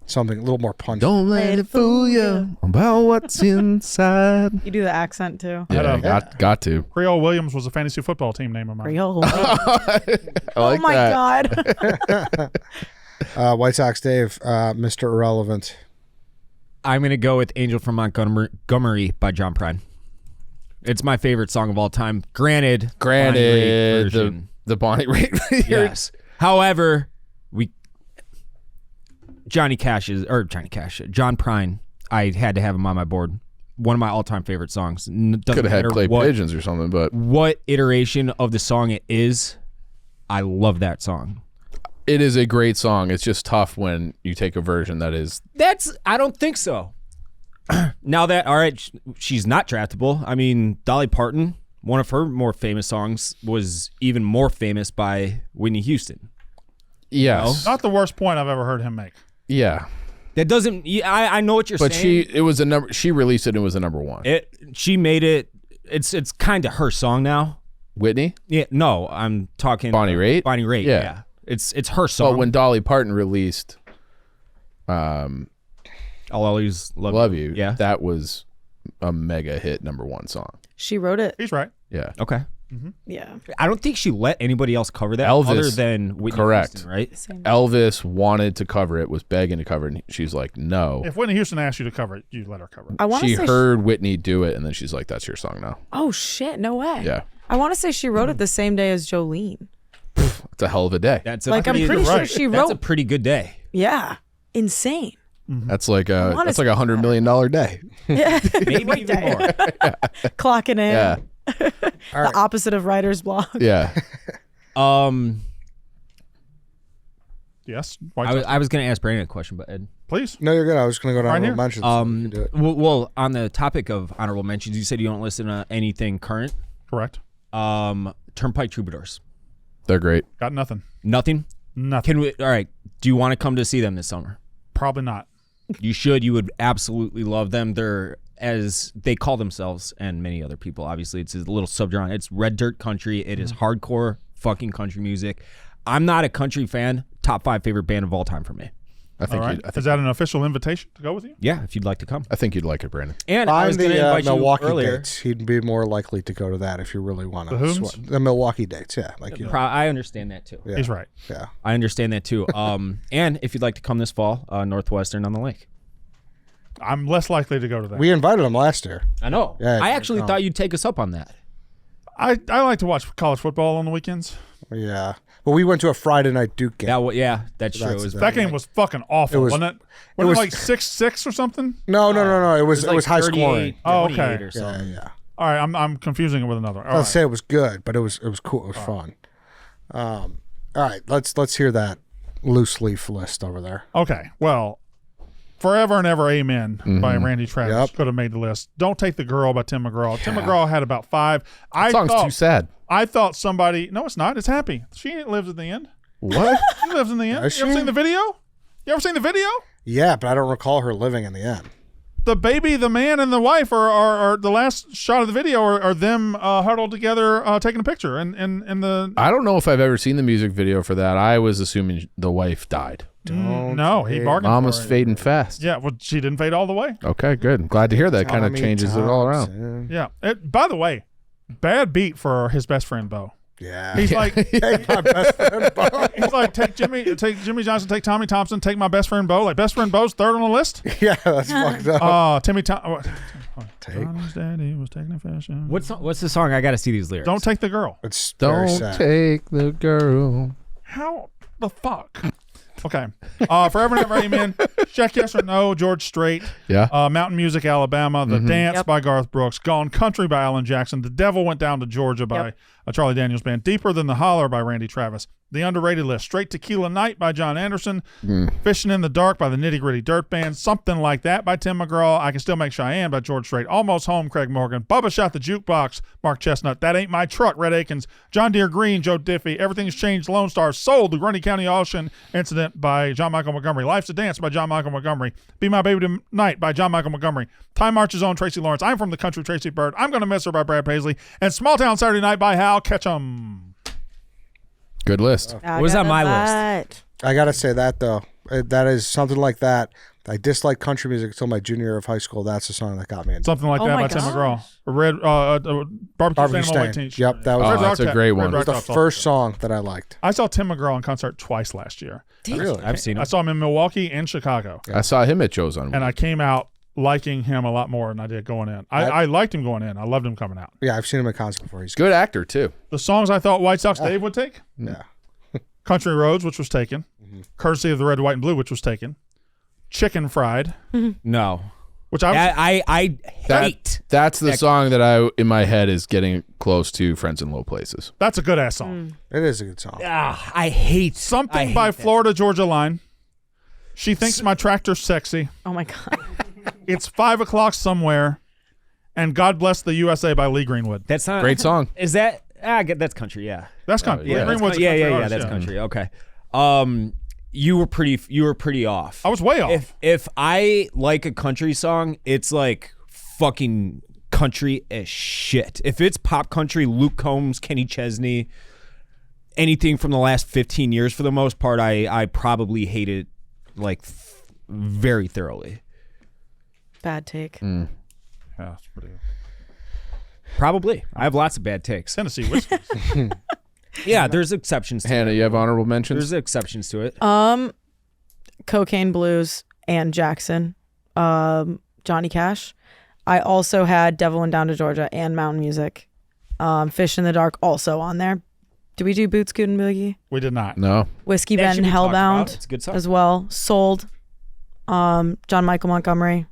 something a little more punch. Don't let it fool you about what's inside. You do the accent too. Yeah, got to. Creole Williams was a fantasy football team name of mine. Creole. I like Oh my that. god. White Sox Dave, Mr. Irrelevant. I'm going to go with Angel from Montgomery by John Prine. It's my favorite song of all time. Granted, Bonnie Raitt version. the Bonnie Raitt. Yes. However, John Prine, I had to have him on my board. One of my all-time favorite songs. Doesn't Could have had matter Clay what, Pigeons or something, but what iteration of the song it is. I love that song. it is a great song. It's just tough when you take a version that is. I don't think so. Now that, all right, she's not draftable. I mean, Dolly Parton, one of her more famous songs was even more famous by Whitney Houston. Yes. Not the worst point I've ever heard him make. Yeah. That doesn't, I know what you're But saying. she released it and it was a number one. She made it, it's kind of her song now. Whitney? Yeah, no, I'm talking Bonnie Raitt? Bonnie Raitt, Yeah. yeah. It's her song. But when Dolly Parton released I'll Always Love You, Yeah. that was a mega hit number one song. She wrote it. He's right. Yeah. Okay. Yeah. I don't think she let anybody else cover that Elvis, other than Whitney correct. Houston, right? Same. Elvis wanted to cover it, was begging to cover it, and she's like, no. If Whitney Houston asked you to cover it, you let her cover it. I want to She say heard Whitney do it, and then she's like, that's your song now. oh shit, no way. Yeah. I want to say she wrote it the same day as Jolene. It's a hell of a day. That's Like I'm pretty sure right. she That's a wrote. pretty good day. Yeah. Insane. That's like wanna that's like $100 million day. Yeah. Maybe Great even day. more. Clocking in. Yeah. The opposite of writer's block. Yeah. Yes. White I was, Sox. I was going to ask Brandon a question, but Ed. Please. No, you're good. I was going to go to Right honorable here. mentions. so you can do it. Well, on the topic of honorable mentions, you said you don't listen to anything current. Correct. Turnpike Troubadours. They're great. Got nothing. Nothing. Nothing. Can we? All right. Do you want to come to see them this summer? Probably not. You should. You would absolutely love them. They're, as they call themselves, and many other people. Obviously, it's a little subgenre. It's red dirt country. It is hardcore fucking country music. I'm not a country fan. Top 5 favorite band of all time for me. I think All right. I Is that an official invitation to go with you? Yeah, if you'd like to come. think you'd like it, Brandon. And I was Find going to the invite you Milwaukee earlier. dates. He'd be more likely to go to that if you really want The to. whom's? The Milwaukee dates, yeah. Like you. I understand that too. Yeah. He's right. Yeah. I understand that too. And if you'd like to come this fall, Northwestern on the Lake. I'm less likely to go to that. We invited him last year. I know. Yeah, I actually no. thought you'd take us up on that. I like to watch college football on the weekends. Yeah. Well, we went to a Friday night Duke game. That's true. That's It was the- That game was fucking awful, It was- wasn't it? Wasn't was- it like 6-6 or something? No. It was like high 38, scoring. Oh, 28 okay. Or Yeah, something. yeah. All right, I'm confusing it with another. All I'll right. say it was good, but it was cool. It was fun. All right, let's hear that loose leaf list over there. Okay, well, Forever and Ever Amen by Randy Travis Yep. could have made the list. Don't Take the Girl by Tim McGraw. Tim McGraw had about 5. That song's too sad. I thought somebody. No, it's not. It's happy. She lives at the end. What? She lives in the end. Does You ever she? seen the video? You ever seen the video? Yeah, but I don't recall her living in the end. The baby, the man, and the wife are the last shot of the video are them huddled together taking a picture. And the I don't know if I've ever seen the music video for that. I was assuming the wife died. no, he bargained. Mama's for it. fading fast. Yeah, well, she didn't fade all the way. Okay, good. I'm glad to hear that. Kind of Tommy changes it all around. Thompson. Yeah. By the way, bad beat for his best friend Bo. Yeah. He's like, Take my best friend, Bo. he's like, take Jimmy Johnson, take Tommy Thompson, take my best friend Bo. Like best friend Bo's third on the list. Yeah, that's fucked up. Timmy Take- Johnny's daddy was taking a fashion. What's the song? I got to see these lyrics. Don't take the girl. It's very Don't sad. take the girl. How the fuck? Okay. Forever and Ever Amen. Check Yes or No, George Strait. Yeah. Mountain Music, Alabama. The Dance by Garth Brooks. Gone Country by Alan Jackson. The Devil Went Down to Georgia by Charlie Daniels Band. Deeper Than the Holler by Randy Travis. The Underrated List. Straight Tequila Night by John Anderson. Fishing in the Dark by the Nitty Gritty Dirt Band. Something Like That by Tim McGraw. I Can Still Make Cheyenne by George Strait. Almost Home, Craig Morgan. Bubba Shot the Jukebox, Mark Chestnut. That Ain't My Truck, Red Akins. John Deere Green, Joe Diffie. Everything's Changed, Lone Star. Sold, The Grundy County Ocean Incident by John Michael Montgomery. Life's a Dance by John Michael Montgomery. Be My Baby Tonight by John Michael Montgomery. Time Marches On, Tracy Lawrence. I'm From the Country, Tracy Bird. I'm Gonna Miss Her by Brad Paisley. And Small Town Saturday Night by Hal Ketchum. Good list. I was got on my that. I gotta say that though. That is something like that. I disliked country music until my junior year of high school. That's the song that got me into Something Like Oh That my by Tim gosh. McGraw. Red Barbecue Barbecue Stand on White Stain. Tee. Yep, that was Oh, Red that's Rock a great Red one. Rock the Top's first awesome. song that I liked. I saw Tim McGraw in concert twice last year. Really? I've seen I him. saw him in Milwaukee and Chicago. I saw him at Joe's on. And I came out liking him a lot more than I did going in. I liked him going in. I loved him coming out. Yeah, I've seen him at concert before. He's good. Good actor too. The songs I thought White Sox Dave would take: Yeah. Country Roads, which was taken, Courtesy of the Red, White, and Blue, which was taken, Chicken Fried, No. which I was, I hate. That's the song that I in my head is getting close to Friends in Low Places. that's a good ass song. It is a good song. I hate Something I hate by that. Florida Georgia Line. She Thinks My Tractor's Sexy. Oh my god. It's 5 o'clock somewhere, and God Bless the USA by Lee Greenwood. That's not Great song. Is that? I get that's country. Yeah. That's country. yeah, Lee that's Greenwood's a yeah. country Yeah. artist, That's country. Okay. You were pretty off. I was way off. If I like a country song, it's like fucking country as shit. If it's pop country, Luke Combs, Kenny Chesney, anything from the last 15 years for the most part, I probably hate it like very thoroughly. Bad take. Yeah, it's pretty good. Probably. I have lots of bad takes. Tennessee whiskey. Yeah, there's exceptions to Hannah, you have honorable mentions? There's exceptions to it. Cocaine Blues and Jackson. Johnny Cash. I also had Devil Went Down to Georgia and Mountain Music. Fish in the Dark also on there. Did we do Boot Scoot and Boogie? We did not. No. Whiskey That Ben should be talked about. Hellbound It's a good song. as well. Sold. John Michael Montgomery.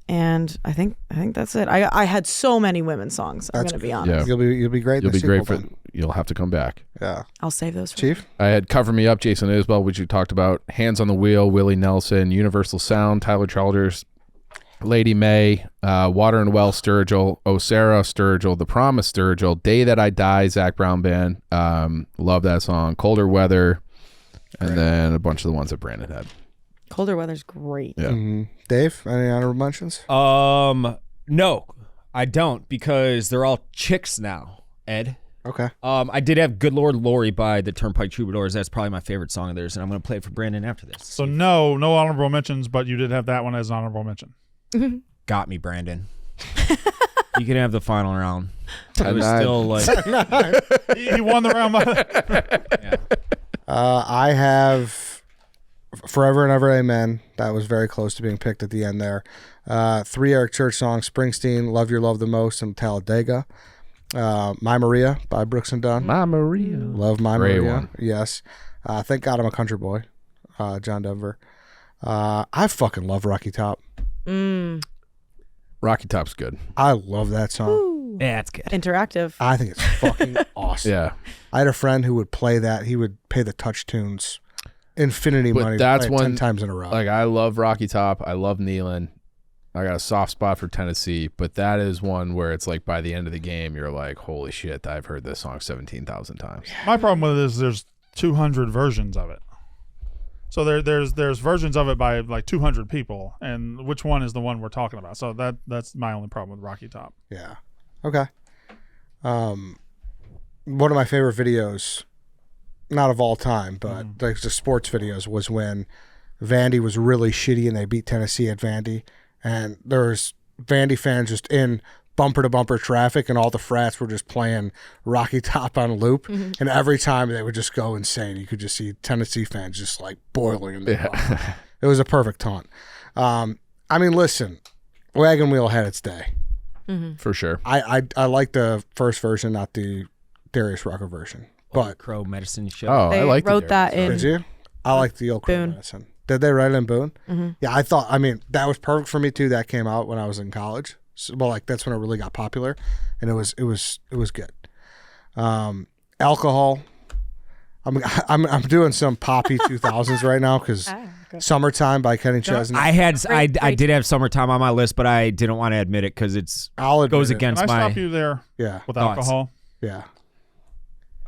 And I think that's it. I had so many women's songs. I'm That's gonna be good. honest. Yeah. You'll be great. in You'll the be great sequel for. then. You'll have to come back. Yeah. I'll save those for Chief. I had Cover Me Up, Jason Isbell, which you talked about. Hands on the Wheel, Willie Nelson, Universal Sound, Tyler Childers, Lady May, Water and Well, Sturgill, Oh Sarah, Sturgill, The Promise, Sturgill, Day That I Die, Zach Brown Band. Love that song. Colder Weather, and then a bunch of the ones that Brandon had. Colder Weather's great. Yeah. Dave, any honorable mentions? No, I don't because they're all chicks now, Ed. Okay. I did have Good Lord Lori by the Turnpike Troubadours. That's probably my favorite song of theirs, and I'm going to play it for Brandon after this. So no honorable mentions, but you did have that one as an honorable mention. Got me, Brandon. You can have the final round. It was 10-9. still like He won the round. I have Forever and Ever Amen. That was very close to being picked at the end there. 3 Eric Church songs, Springsteen, Love Your Love the Most, and Talladega. My Maria by Brooks and Dunn. My Maria. Love My Great Maria. one. Yes. Thank God I'm a country boy. John Denver. I fucking love Rocky Top. Rocky Top's good. I love that song. Yeah, it's good. Interactive. I think it's fucking awesome. Yeah. I had a friend who would play that. He would pay the touch tunes infinity But money. that's to play it 10 one- times in a row. Like, I love Rocky Top. I love Nealon. I got a soft spot for Tennessee, but that is one where it's like by the end of the game, you're like, holy shit, I've heard this song 17,000 times. My problem with it is there's 200 versions of it. So there's versions of it by like 200 people, and which one is the one we're talking about? So that's my only problem with Rocky Top. Yeah. Okay. One of my favorite videos, not of all time, but like the sports videos, was when Vandy was really shitty and they beat Tennessee at Vandy, and there's Vandy fans just in bumper to bumper traffic, and all the frats were just playing Rocky Top on loop, and every time they would just go insane. You could just see Tennessee fans just like boiling in the car. It was a perfect taunt. I mean, listen, Wagon Wheel had its day. For sure. I like the first version, not the Darius Rucker version. But Crow Medicine Show. Oh, They I like wrote that in. did you? I like the old Crow Boone. Medicine. Did they write it in Boone? Yeah, I thought. I mean, that was perfect for me too. That came out when I was in college. So, well, like that's when it really got popular, and it was good. Alcohol. I'm doing some poppy 2000s right now because Summertime by Kenny Chesney. I did have Summertime on my list, but I didn't want to admit it because it's I'll admit goes it. against Can I my. stop you there Yeah, with No, alcohol? yeah.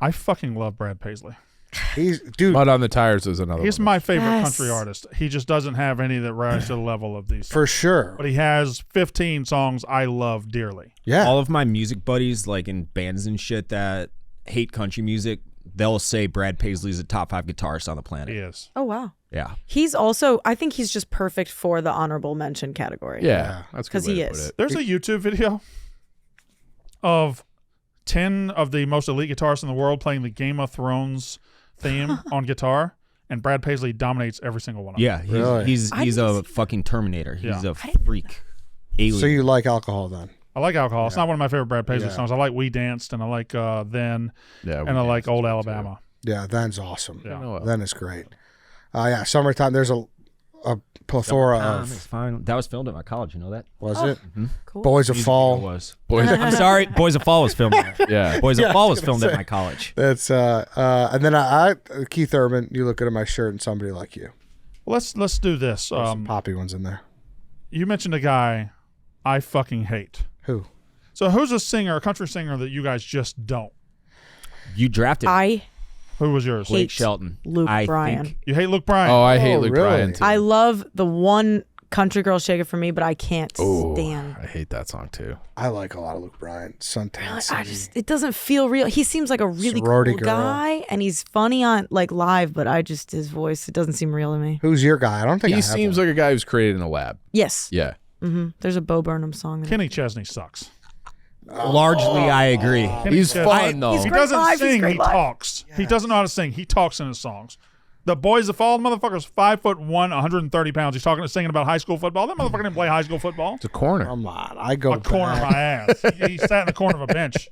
I fucking love Brad Paisley. He's dude. Mud on the Tires is another He's one. my favorite Yes. country artist. He just doesn't have any that rise to the level of these. For sure. But he has 15 songs I love dearly. Yeah. All of my music buddies, like in bands and shit that hate country music, they'll say Brad Paisley's a top 5 guitarist on the planet. He is. Oh, wow. Yeah. He's also, I think he's just perfect for the honorable mention category. Yeah, that's a good 'Cause way he to put is. it. There's a YouTube video of 10 of the most elite guitarists in the world playing the Game of Thrones theme on guitar, and Brad Paisley dominates every single one of them. Yeah. Really? He's I didn't a fucking Terminator. He's Yeah. a freak. Alien. So you like alcohol then? I like alcohol. It's not one of my favorite Brad Paisley Yeah. songs. I like We Danced, and I like Then, Yeah, and I like Old Alabama. Yeah, then's awesome. Yeah. Then is great. Yeah, Summertime. There's a plethora It's of. fine. That was filmed at my college. You know that? Was it Cool. Boys of Music Fall? video was. Boys, I'm sorry. Boys of Fall was filmed there. yeah. Boys of Yeah, I Fall was was gonna filmed at say. my college. That's and then I Keith Urban. You look at my shirt and somebody like you. Well, let's do this. There's some poppy ones in there. You mentioned a guy I fucking hate. Who? So who's a singer, a country singer that you guys just don't? You drafted I Who was yours? Blake hate Shelton. Luke I Bryan. think- You hate Luke Bryan. Oh, I hate Oh, Luke really? Bryan too. I love the one country girl shake it for me, but I can't Oh, stand. I hate that song too. I like a lot of Luke Bryan. Suntan I City. just it doesn't feel real. He seems like a really Sorority cool girl. guy, and he's funny on like live, but his voice it doesn't seem real to me. Who's your guy? I don't think He I have seems one. like a guy who's created in a lab. Yes. Yeah. There's a Bo Burnham song. Kenny Chesney sucks. Largely, I agree. Kenny He's Chesney- fun though. he's He great doesn't live, he's sing, great he live. talks. He doesn't know how to sing. He talks in his songs. The Boys of Fall, motherfucker's 5'1", 130 pounds. He's singing about high school football. That motherfucker didn't play high school football. It's a corner. Come on, I go A corner of back. my ass. He sat in the corner of a bench.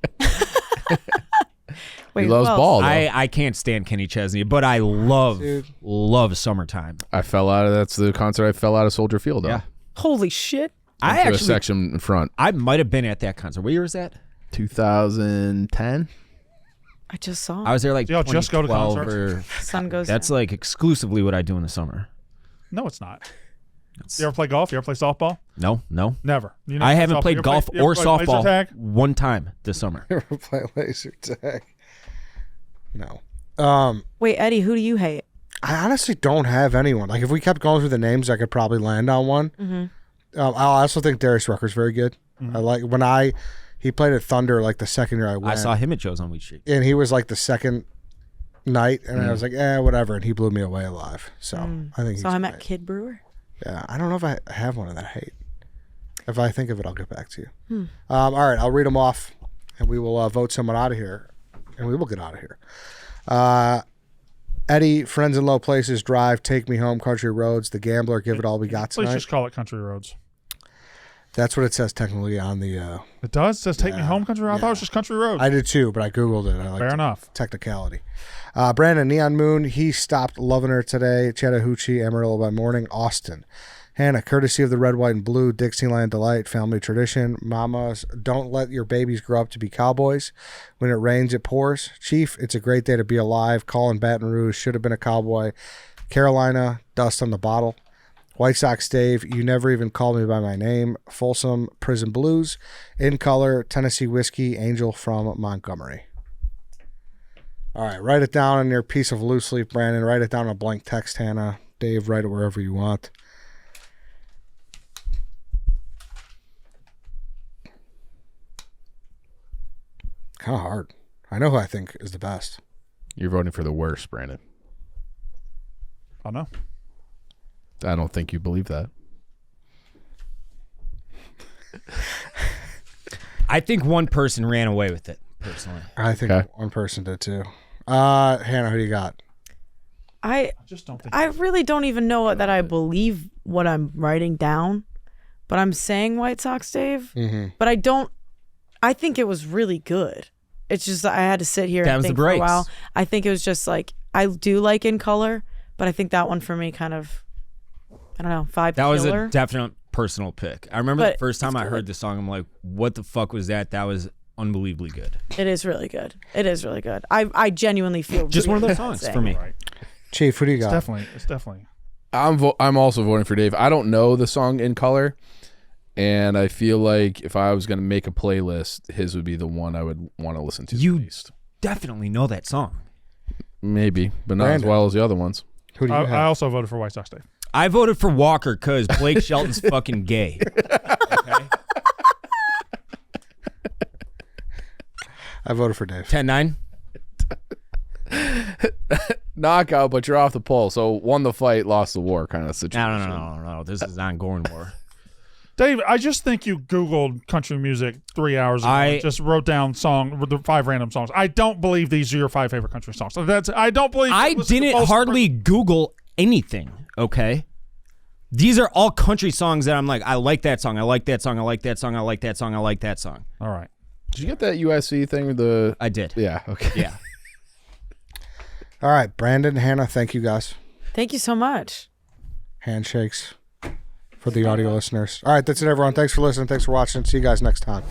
Wait, He who loves else? ball though. I can't stand Kenny Chesney, but I love Summertime. I fell out of that's the concert I fell out of Soldier Field on. Yeah. Holy shit! I Into a actually section in front. I might have been at that concert. What year was that? 2010. I just saw him. I was there like Y'all just go to 2012 concerts? or Sun goes. that's down. like exclusively what I do in the summer. No, it's not. You ever play golf? You ever play softball? No. Never. You I never haven't softball. played You ever golf you ever or play laser softball tag? one time this summer. Ever play laser tag? No. Wait, Eddie, who do you hate? I honestly don't have anyone. Like if we kept going through the names, I could probably land on one. I also think Darius Rucker's very good. I like when he played at Thunder like the second year I went. I saw him at shows on Wheat Street. and he was like the second night, and I was like, whatever, and he blew me away alive. So I think Saw he's him great. at Kid Brewer. Yeah, I don't know if I have one that I hate. If I think of it, I'll get back to you. All right, I'll read them off, and we will vote someone out of here, and we will get out of here. Eddie, Friends in Low Places, Drive, Take Me Home, Country Roads, The Gambler, Give It All We Got Please Tonight. just call it Country Roads. That's what it says technically on the. It does? It says Take Me Home, Country Roads? I thought it was just Country Roads. I did too, but I Googled it. I like Fair enough. technicality. Brandon, Neon Moon, he stopped loving her today. Chattahoochee, Amarillo by morning. Austin. Hannah, courtesy of the Red, White, and Blue, Dixieland Delight, Family Tradition. Mamas, don't let your babies grow up to be cowboys. When it rains, it pours. Chief, it's a great day to be alive. Colin Baton Rouge, should have been a cowboy. Carolina, Dust on the Bottle. White Sox Dave, you never even called me by my name. Folsom, Prison Blues. In Color, Tennessee Whiskey, Angel from Montgomery. All right, write it down on your piece of loose leaf, Brandon. Write it down on a blank text, Hannah. Dave, write it wherever you want. Kind of hard. I know who I think is the best. You're voting for the worst, Brandon. I know. I don't think you believe that. I think one person ran away with it, personally. I think Okay. one person did too. Hannah, who do you got? I just don't think. I really don't even know that I believe what I'm writing down, but I'm saying White Sox Dave. Mm-hmm. But I don't. I think it was really good. It's just that I had to sit here and Them's the think for a breaks. while. I think it was just like I do like In Color, but I think that one for me kind of, I don't know, vibe That was killer. a definite personal pick. I remember But the first time it's I good. heard the song, I'm like, what the fuck was that? That was unbelievably good. It is really good. It is really good. I genuinely feel Just really one of those good songs saying for me. it. Right. Chief, who do you It's got? definitely. I'm also voting for Dave. I don't know the song In Color, and I feel like if I was going to make a playlist, his would be the one I would want to listen to You- the least. Definitely know that song. Maybe, but not Brandon. as well as the other ones. Who do you I have? also voted for White Sox Dave. I voted for Walker because Blake Shelton's fucking gay. Okay? I voted for Dave. 10-9. Knockout, but you're off the pole. So won the fight, lost the war kind of situation. No. This is ongoing war. Dave, I just think you Googled country music 3 hours ago I- and just wrote down the 5 random songs. I don't believe these are your 5 favorite country songs. I don't believe. I didn't hardly Google anything, okay? These are all country songs that I'm like, I like that song, I like that song, I like that song, I like that song, I like that song. All right. Did you get that USC thing with the? I did. Yeah. Okay. Yeah. All right, Brandon, Hannah, thank you guys. Thank you so much. Handshakes for the audio listeners. All right, that's it, everyone. Thanks for listening. Thanks for watching. See you guys next time.